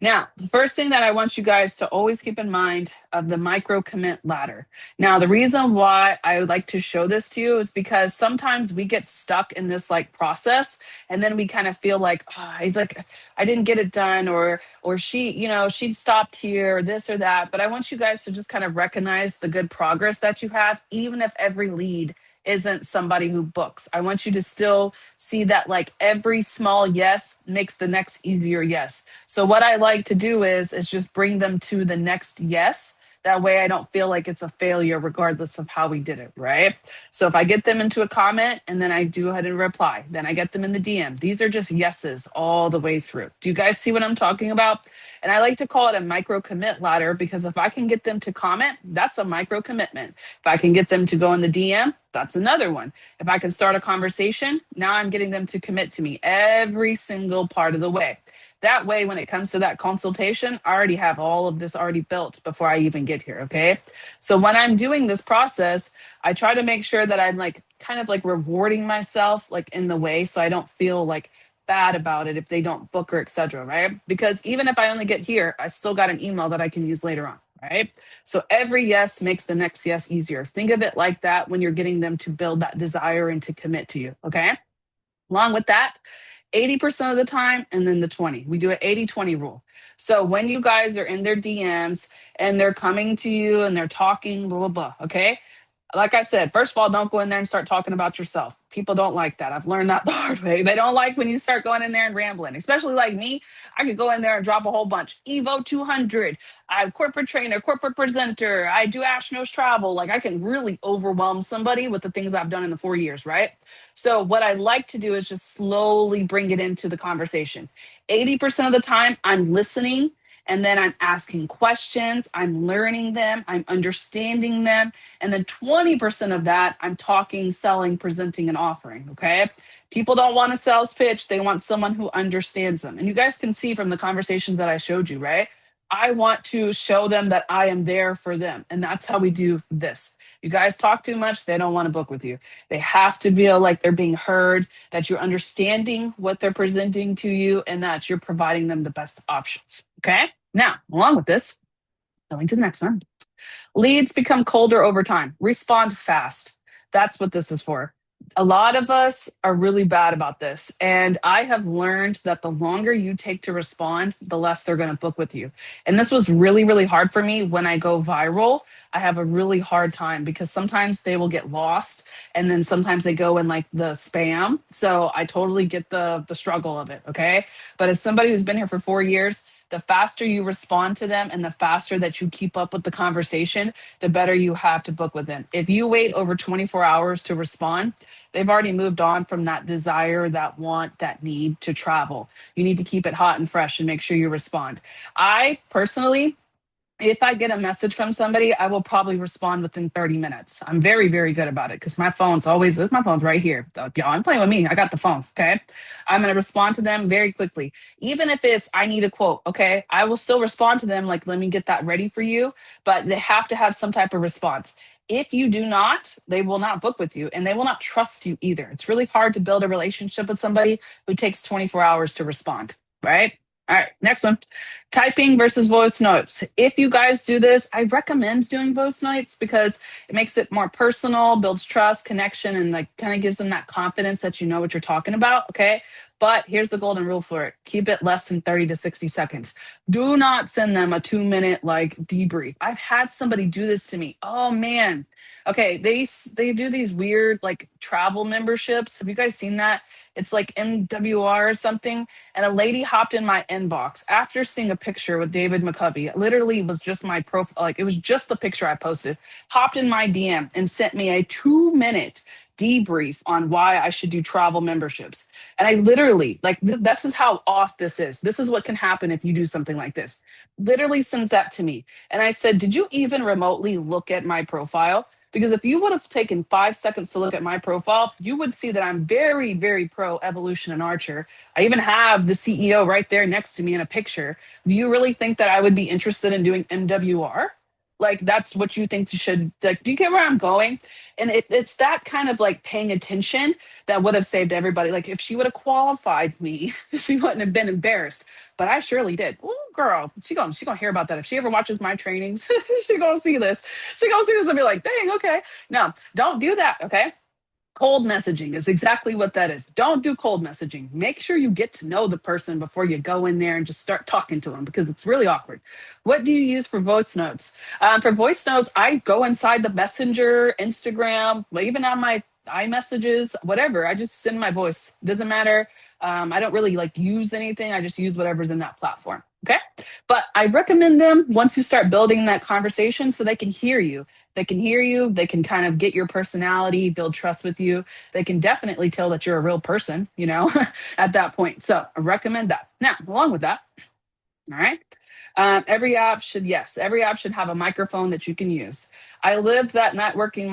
Now, the first thing that I want you guys to always keep in mind of the micro commit ladder. Now, the reason why I would like to show this to you is because sometimes we get stuck in this like process and then we kind of feel like, oh, he's like, I didn't get it done or she, she stopped here or this or that. But I want you guys to just kind of recognize the good progress that you have, even if every lead isn't somebody who books. I want you to still see that like every small yes makes the next easier yes. So what I like to do is just bring them to the next yes. That way I don't feel like it's a failure regardless of how we did it, right? So if I get them into a comment and then I do ahead and reply, then I get them in the DM. These are just yeses all the way through. Do you guys see what I'm talking about? And I like to call it a micro commit ladder because if I can get them to comment, that's a micro commitment. If I can get them to go in the DM, that's another one. If I can start a conversation, now I'm getting them to commit to me every single part of the way. That way, when it comes to that consultation, I already have all of this already built before I even get here. Okay. So when I'm doing this process, I try to make sure that I'm like kind of like rewarding myself like in the way so I don't feel like bad about it if they don't book or etc. Right? Because even if I only get here, I still got an email that I can use later on. Right. So every yes makes the next yes easier. Think of it like that when you're getting them to build that desire and to commit to you. Okay. Along with that, 80% of the time, and then the 20. We do an 80-20 rule. So when you guys are in their DMs and they're coming to you and they're talking, blah, blah, blah, okay? Like I said, first of all, don't go in there and start talking about yourself. People don't like that. I've learned that the hard way. They don't like when you start going in there and rambling, especially like me. I could go in there and drop a whole bunch. Evo 200. I'm corporate trainer, corporate presenter. I do Ash Knows Travel. Like I can really overwhelm somebody with the things I've done in the 4 years, right? So what I like to do is just slowly bring it into the conversation. 80% of the time, I'm listening and then I'm asking questions, I'm learning them, I'm understanding them. And then 20% of that, I'm talking, selling, presenting, and offering. Okay. People don't want a sales pitch, they want someone who understands them. And you guys can see from the conversations that I showed you, right? I want to show them that I am there for them. And that's how we do this. You guys talk too much, they don't want to book with you. They have to feel like they're being heard, that you're understanding what they're presenting to you, and that you're providing them the best options. Okay. Now, along with this, going to the next one. Leads become colder over time. Respond fast. That's what this is for. A lot of us are really bad about this. And I have learned that the longer you take to respond, the less they're going to book with you. And this was really, really hard for me when I go viral. I have a really hard time because sometimes they will get lost and then sometimes they go in like the spam. So I totally get the struggle of it. Okay. But as somebody who's been here for 4 years, the faster you respond to them and the faster that you keep up with the conversation, the better you have to book with them. If you wait over 24 hours to respond, they've already moved on from that desire, that want, that need to travel. You need to keep it hot and fresh and make sure you respond. I personally, if I get a message from somebody, I will probably respond within 30 minutes. I'm very, very good about it because my phone's right here. Y'all, I'm playing with me. I got the phone. Okay. I'm going to respond to them very quickly. Even if it's, I need a quote. Okay. I will still respond to them. Like, let me get that ready for you. But they have to have some type of response. If you do not, they will not book with you and they will not trust you either. It's really hard to build a relationship with somebody who takes 24 hours to respond. Right. All right. Next one. Typing versus voice notes. If you guys do this, I recommend doing voice notes because it makes it more personal, builds trust, connection, and like kind of gives them that confidence that you know what you're talking about. Okay. But here's the golden rule for it. Keep it less than 30 to 60 seconds. Do not send them a 2 minute like debrief. I've had somebody do this to me. Oh man. Okay. They do these weird like travel memberships. Have you guys seen that? It's like MWR or something. And a lady hopped in my inbox after seeing a picture with David McCovey. It literally was just my profile, like it was just the picture I posted. Hopped in my DM and sent me a 2 minute debrief on why I should do travel memberships. And I literally, like, this is how off this is. This is what can happen if you do something like this. Literally sends that to me. And I said, did you even remotely look at my profile? Because if you would have taken 5 seconds to look at my profile, you would see that I'm very, very pro evolution and Archer. I even have the CEO right there next to me in a picture. Do you really think that I would be interested in doing MWR? Like that's what you think you should like, do you get where I'm going? And it's that kind of like paying attention that would have saved everybody. Like if she would have qualified me, she wouldn't have been embarrassed. But I surely did. Oh girl, she gonna hear about that. If she ever watches my trainings, she gonna see this. She gonna see this and be like, dang, okay. No, don't do that. Okay. Cold messaging is exactly what that is. Don't do cold messaging. Make sure you get to know the person before you go in there and just start talking to them because it's really awkward. What do you use for voice notes? For voice notes, I go inside the Messenger, Instagram, even on my iMessages, whatever. I just send my voice. Doesn't matter. I don't really like use anything. I just use whatever's in that platform. Okay. But I recommend them once you start building that conversation so they can hear you. They can hear you. They can kind of get your personality, build trust with you. They can definitely tell that you're a real person, at that point. So I recommend that. Now, along with that, all right. Every app should have a microphone that you can use. I lived that networking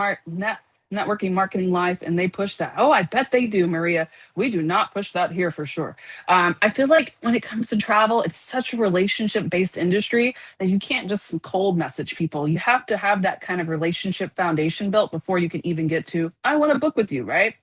marketing life and they push that. Oh, I bet they do, Maria. We do not push that here for sure. I feel like when it comes to travel, it's such a relationship based industry that you can't just cold message people. You have to have that kind of relationship foundation built before you can even get to, I want to book with you, right?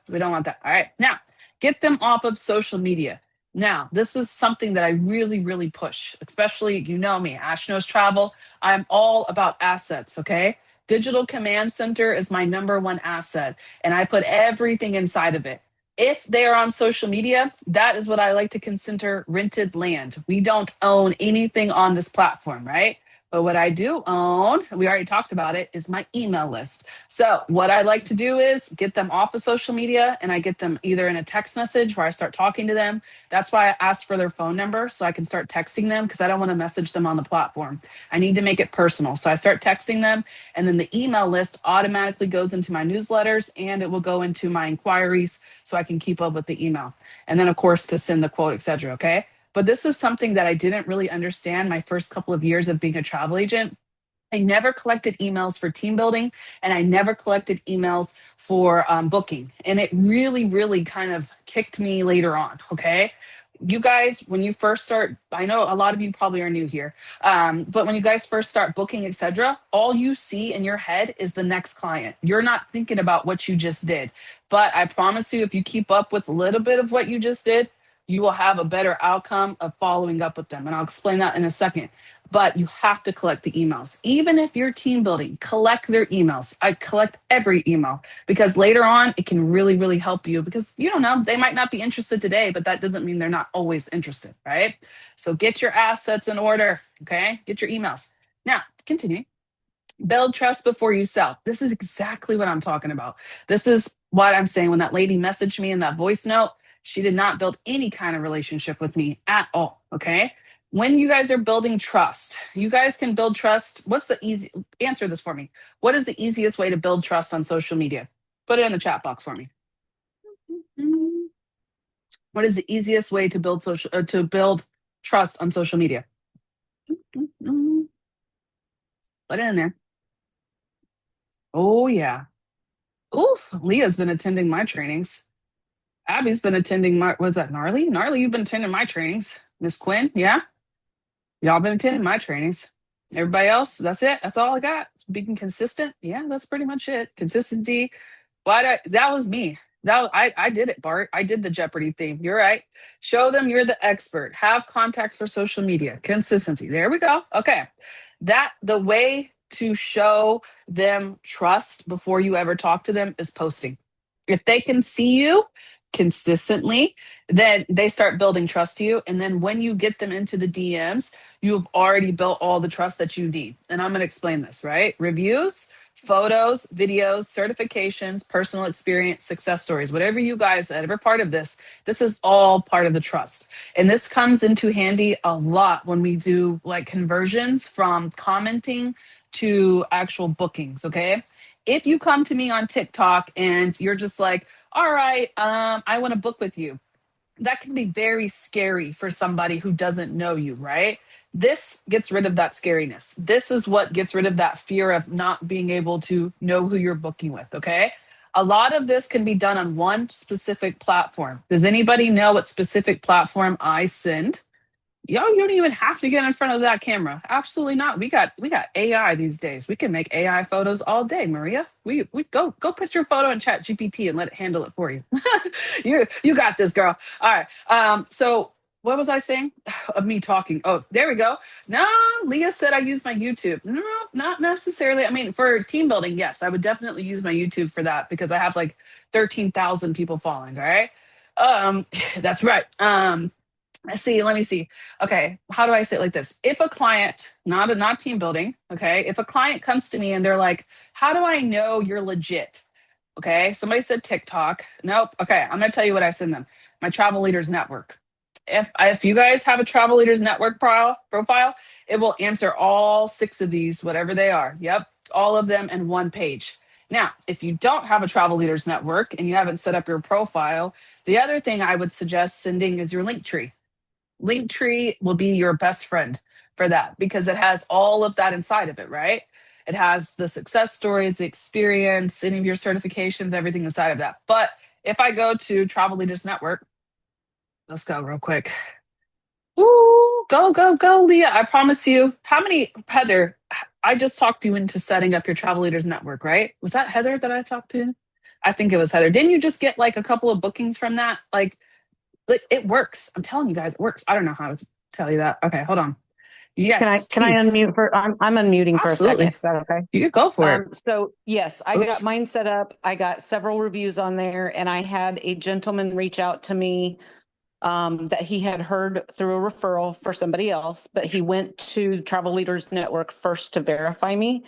We don't want that. All right. Now, get them off of social media. Now, this is something that I really, really push, especially, me, Ash knows travel. I'm all about assets, okay? Digital Command Center is my number one asset, and I put everything inside of it. If they are on social media, that is what I like to consider rented land. We don't own anything on this platform, right? But what I do own, we already talked about it, is my email list. So, what I like to do is get them off of social media and I get them either in a text message where I start talking to them. That's why I asked for their phone number so I can start texting them because I don't want to message them on the platform. I need to make it personal. So I start texting them, and then the email list automatically goes into my newsletters and it will go into my inquiries so I can keep up with the email. And then, of course, to send the quote, etc. Okay. But this is something that I didn't really understand my first couple of years of being a travel agent. I never collected emails for team building and I never collected emails for booking. And it really, really kind of kicked me later on. Okay. You guys, when you first start, I know a lot of you probably are new here, but when you guys first start booking, etc., all you see in your head is the next client. You're not thinking about what you just did. But I promise you, if you keep up with a little bit of what you just did, you will have a better outcome of following up with them. And I'll explain that in a second. But you have to collect the emails. Even if you're team building, collect their emails. I collect every email because later on it can really, really help you because you don't know, they might not be interested today, but that doesn't mean they're not always interested, right? So get your assets in order, okay? Get your emails. Now, continue. Build trust before you sell. This is exactly what I'm talking about. This is what I'm saying. When that lady messaged me in that voice note, she did not build any kind of relationship with me at all. Okay. When you guys are building trust, you guys can build trust. What's the easy answer this for me? What is the easiest way to build trust on social media? Put it in the chat box for me. What is the easiest way to build trust on social media? Put it in there. Oh yeah. Oof, Leah's been attending my trainings. Abby's been attending my, was that Gnarly? Gnarly, you've been attending my trainings. Miss Quinn, yeah? Y'all been attending my trainings. Everybody else, that's it. That's all I got. Being consistent. Yeah, that's pretty much it. Consistency. That was me. I did it, Bart. I did the Jeopardy theme. You're right. Show them you're the expert. Have contacts for social media. Consistency. There we go. Okay. The way to show them trust before you ever talk to them is posting. If they can see you consistently, then they start building trust to you. And then when you get them into the DMs, you've already built all the trust that you need. And I'm going to explain this, right? Reviews, photos, videos, certifications, personal experience, success stories, whatever you guys, ever part of this is all part of the trust. And this comes into handy a lot when we do like conversions from commenting to actual bookings. Okay. If you come to me on TikTok and you're just like, all right, I want to book with you, that can be very scary for somebody who doesn't know you, right? This gets rid of that scariness. This is what gets rid of that fear of not being able to know who you're booking with, okay? A lot of this can be done on one specific platform. Does anybody know what specific platform I send? Yo, you don't even have to get in front of that camera. Absolutely not. We got AI these days. We can make AI photos all day, Maria. We go put your photo in Chat GPT and let it handle it for you. You got this, girl. All right. So What was I saying? Of me talking. Oh, there we go. No, Leah said I use my YouTube. No, not necessarily. I mean, for team building, yes, I would definitely use my YouTube for that because I have like 13,000 people following. All right. Um, that's right. Let's see, let me see. Okay, how do I say it like this? If a client, not team building, okay, if a client comes to me and they're like, how do I know you're legit? Okay, somebody said TikTok. Nope. Okay, I'm gonna tell you what I send them. My Travel Leaders Network. If you guys have a Travel Leaders Network profile, it will answer all six of these, whatever they are. Yep, all of them in one page. Now, if you don't have a Travel Leaders Network and you haven't set up your profile, the other thing I would suggest sending is your link tree. Linktree will be your best friend for that because it has all of that inside of it, right? It has the success stories, the experience, any of your certifications, everything inside of that. But if I go to Travel Leaders Network, let's go real quick. Woo, go, go, go, Leah. I promise you. How many, Heather? I just talked you into setting up your Travel Leaders Network, right? Was that Heather that I talked to? I think it was Heather. Didn't you just get like a couple of bookings from that? Like it works. I'm telling you guys, it works. I don't know how to tell you that. Okay, hold on. Yes, Can I please. unmute for I'm unmuting for a second. Absolutely. Is that okay? You could go for it. So yes, I got Oops. mine set up. I got several reviews on there, and I had a gentleman reach out to me that he had heard through a referral for somebody else, but he went to Travel Leaders Network first to verify me.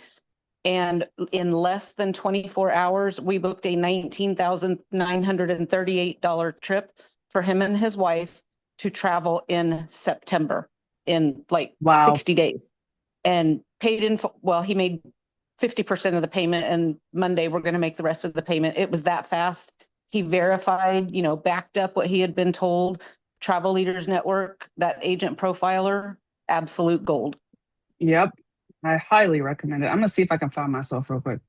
And in less than 24 hours, we booked a $19,938 trip for him and his wife to travel in September in like Wow. 60 days and paid in. Well, he made 50% of the payment, and Monday we're going to make the rest of the payment. It was that fast. He verified, backed up what he had been told. Travel Leaders Network, that agent profiler, absolute gold. Yep. I highly recommend it. I'm gonna see if I can find myself real quick.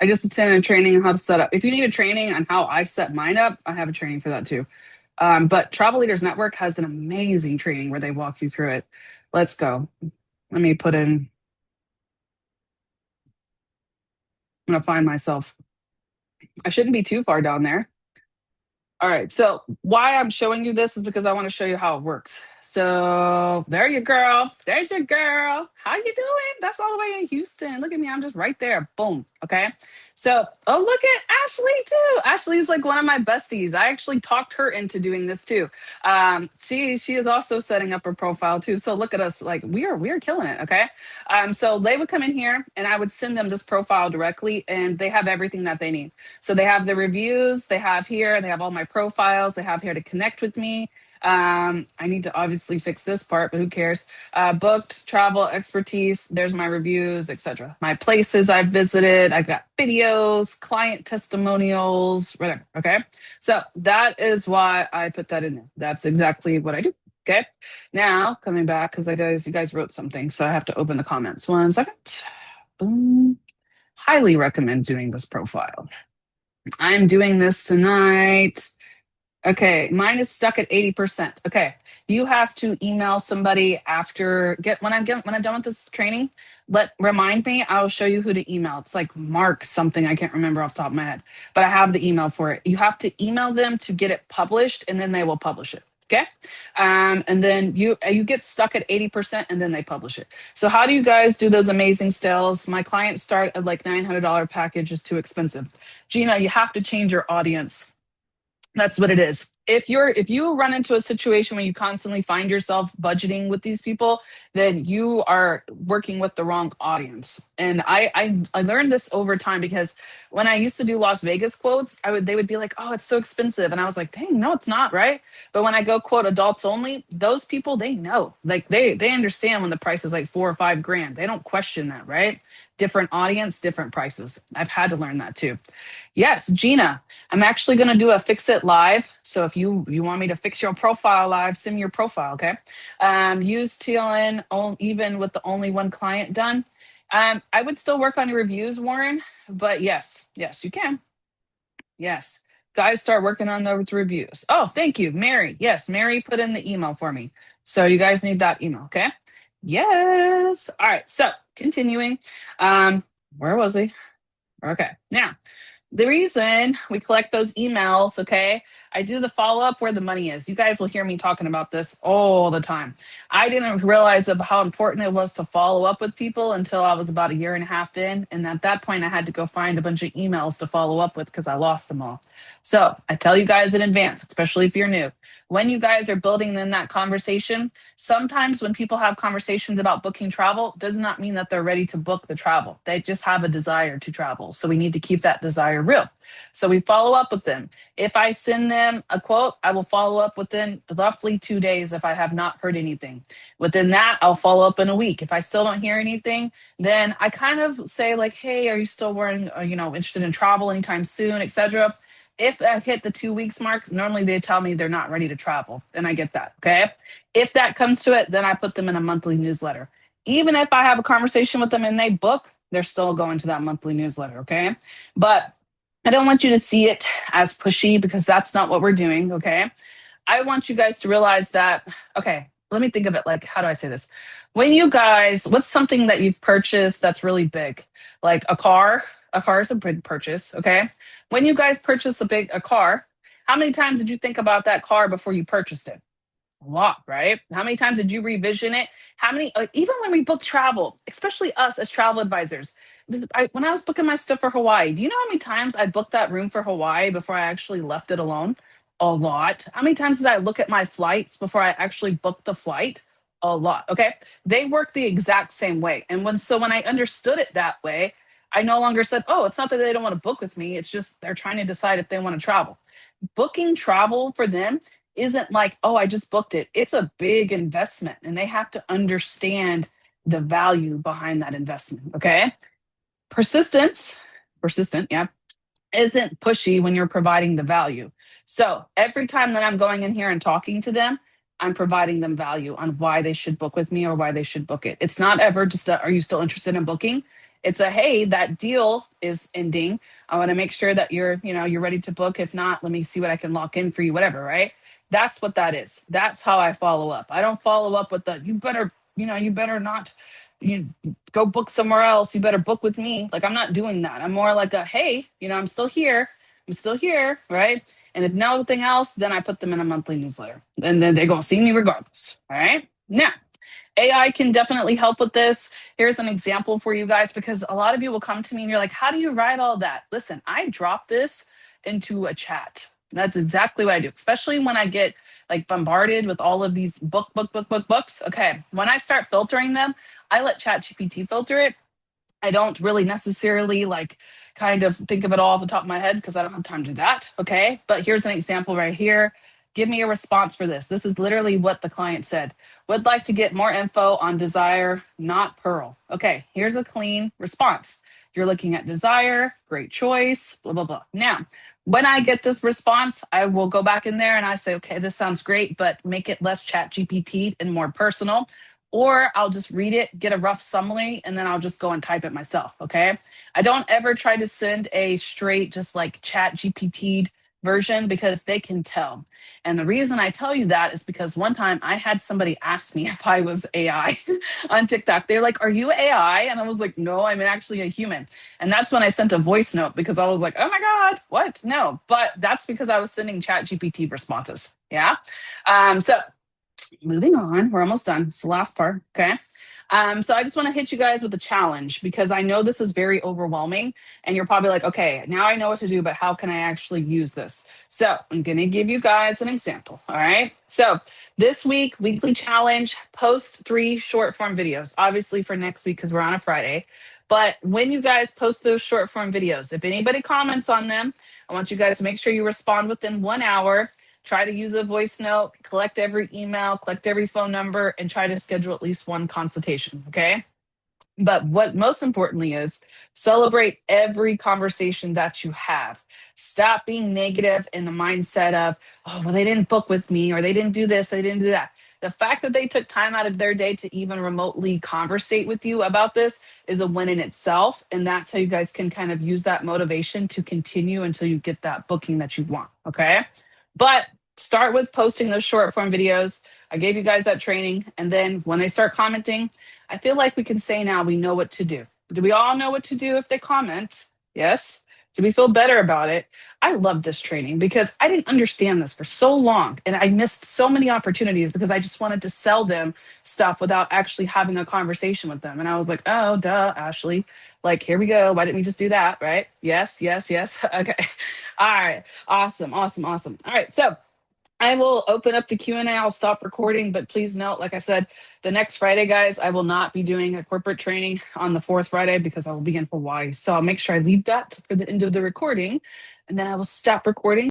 I just attended a training on how to set up. If you need a training on how I set mine up, I have a training for that too. But Travel Leaders Network has an amazing training where they walk you through it. Let's go. Let me put in. I'm gonna find myself. I shouldn't be too far down there. All right. So why I'm showing you this is because I want to show you how it works. So there you girl. There's your girl. How you doing? That's all the way in Houston. Look at me. I'm just right there. Boom. Okay. So, oh, look at Ashley too. Ashley's like one of my besties. I actually talked her into doing this too. She is also setting up her profile too. So look at us. Like we are killing it. Okay. So they would come in here and I would send them this profile directly and they have everything that they need. So they have the reviews, they have here, they have all my profiles, they have here to connect with me. I need to obviously fix this part, but who cares? Booked, travel, expertise, there's my reviews, etc. My places I've visited, I've got videos, client testimonials, whatever. Okay. So that is why I put that in there. That's exactly what I do. Okay. Now coming back, because you guys wrote something, so I have to open the comments. 1 second. Boom. Highly recommend doing this profile. I'm doing this tonight. Okay, mine is stuck at 80%. Okay. You have to email somebody after when I'm done with this training, remind me, I'll show you who to email. It's like Mark something, I can't remember off the top of my head, but I have the email for it. You have to email them to get it published and then they will publish it. Okay. And then you get stuck at 80% and then they publish it. So how do you guys do those amazing sales? My clients start at like $900 package is too expensive. Gina, you have to change your audience. That's what it is. If you run into a situation where you constantly find yourself budgeting with these people, then you are working with the wrong audience. And I learned this over time because when I used to do Las Vegas quotes, they would be like, "Oh, it's so expensive," and I was like, "Dang, no, it's not, right?" But when I go quote adults only, those people they know, like they understand when the price is like 4 or 5 grand. They don't question that, right? Different audience, different prices. I've had to learn that too. Yes, Gina, I'm actually going to do a fix it live. So if you want me to fix your profile live, send me your profile, okay? Use TLN even with the only one client done. I would still work on your reviews, Warren, but yes, you can. Yes, guys, start working on those reviews. Oh, thank you, Mary. Yes, Mary put in the email for me. So you guys need that email, okay? Yes. All right. So continuing. Where was he? Okay. Now The reason we collect those emails, okay, I do the follow up where the money is. You guys will hear me talking about this all the time. I didn't realize of how important it was to follow up with people until I was about a year and a half in. And at that point, I had to go find a bunch of emails to follow up with because I lost them all. So I tell you guys in advance, especially if you're new, when you guys are building in that conversation, sometimes when people have conversations about booking travel, does not mean that they're ready to book the travel. They just have a desire to travel. So we need to keep that desire real. So we follow up with them. If I send them a quote, I will follow up within roughly 2 days if I have not heard anything. Within that, I'll follow up in a week. If I still don't hear anything, then I kind of say like, hey, are you still wearing, interested in travel anytime soon, etc. If I hit the 2 weeks mark, normally they tell me they're not ready to travel, and I get that. Okay. If that comes to it, then I put them in a monthly newsletter. Even if I have a conversation with them and they book, they're still going to that monthly newsletter. Okay. But I don't want you to see it as pushy because that's not what we're doing. Okay. I want you guys to realize that, okay, let me think of it like, how do I say this? When you guys, what's something that you've purchased that's really big? Like a car is a big purchase, okay? When you guys purchase a car, how many times did you think about that car before you purchased it? A lot, right? How many times did you revision it? How many, even when we book travel, especially us as travel advisors, when I was booking my stuff for Hawaii, do you know how many times I booked that room for Hawaii before I actually left it alone? A lot. How many times did I look at my flights before I actually booked the flight? A lot. Okay. They work the exact same way. And when I understood it that way, I no longer said, oh, it's not that they don't want to book with me. It's just they're trying to decide if they want to travel. Booking travel for them isn't like, oh, I just booked it. It's a big investment and they have to understand the value behind that investment. Okay. Persistence, persistent, yeah, isn't pushy when you're providing the value. So every time that I'm going in here and talking to them, I'm providing them value on why they should book with me or why they should book it. It's not ever just are you still interested in booking? It's a hey, that deal is ending. I want to make sure that you're ready to book. If not, let me see what I can lock in for you, whatever, right? That's what that is. That's how I follow up. I don't follow up with the you better not you go book somewhere else. You better book with me. Like I'm not doing that. I'm more like a hey, I'm still here. I'm still here, right? And if nothing else, then I put them in a monthly newsletter, and then they're gonna see me regardless. All right. Now, AI can definitely help with this. Here's an example for you guys because a lot of you will come to me and you're like, how do you write all that? Listen, I drop this into a chat. That's exactly what I do, especially when I get like bombarded with all of these books. Okay. When I start filtering them, I let ChatGPT filter it. I don't really necessarily like kind of think of it all off the top of my head because I don't have time to do that. Okay. But here's an example right here. Give me a response for this. This is literally what the client said. Would like to get more info on desire, not Pearl. Okay. Here's a clean response. If you're looking at desire, great choice, blah, blah, blah. Now, when I get this response, I will go back in there and I say, okay, this sounds great, but make it less chat GPT and more personal, or I'll just read it, get a rough summary, and then I'll just go and type it myself. Okay. I don't ever try to send a straight, just like chat GPT version because they can tell. And the reason I tell you that is because one time I had somebody ask me if I was AI on TikTok. They're like, are you AI? And I was like, no, I'm actually a human. And that's when I sent a voice note because I was like, oh my God, what? No. But that's because I was sending chat GPT responses. Yeah. So moving on, we're almost done. It's the last part. Okay. So I just want to hit you guys with a challenge because I know this is very overwhelming and you're probably like, okay, now I know what to do, but how can I actually use this? So I'm going to give you guys an example. All right. So this week, weekly challenge, post 3 short form videos, obviously for next week because we're on a Friday. But when you guys post those short form videos, if anybody comments on them, I want you guys to make sure you respond within 1 hour. Try to use a voice note, collect every email, collect every phone number, and try to schedule at least one consultation. Okay. But what most importantly is celebrate every conversation that you have. Stop being negative in the mindset of, oh, well, they didn't book with me or they didn't do this, they didn't do that. The fact that they took time out of their day to even remotely conversate with you about this is a win in itself. And that's how you guys can kind of use that motivation to continue until you get that booking that you want. Okay. But start with posting those short form videos. I gave you guys that training. And then when they start commenting, I feel like we can say now we know what to do. Do we all know what to do if they comment? Yes. Did we feel better about it? I love this training because I didn't understand this for so long and I missed so many opportunities because I just wanted to sell them stuff without actually having a conversation with them. And I was like, oh, duh, Ashley. Like, here we go. Why didn't we just do that? Right? Yes, yes, yes. Okay. All right. Awesome. Awesome. Awesome. All right. So I will open up the Q&A. I'll stop recording, but please note, like I said, the next Friday, guys, I will not be doing a corporate training on the fourth Friday because I will be in Hawaii. So I'll make sure I leave that for the end of the recording, and then I will stop recording.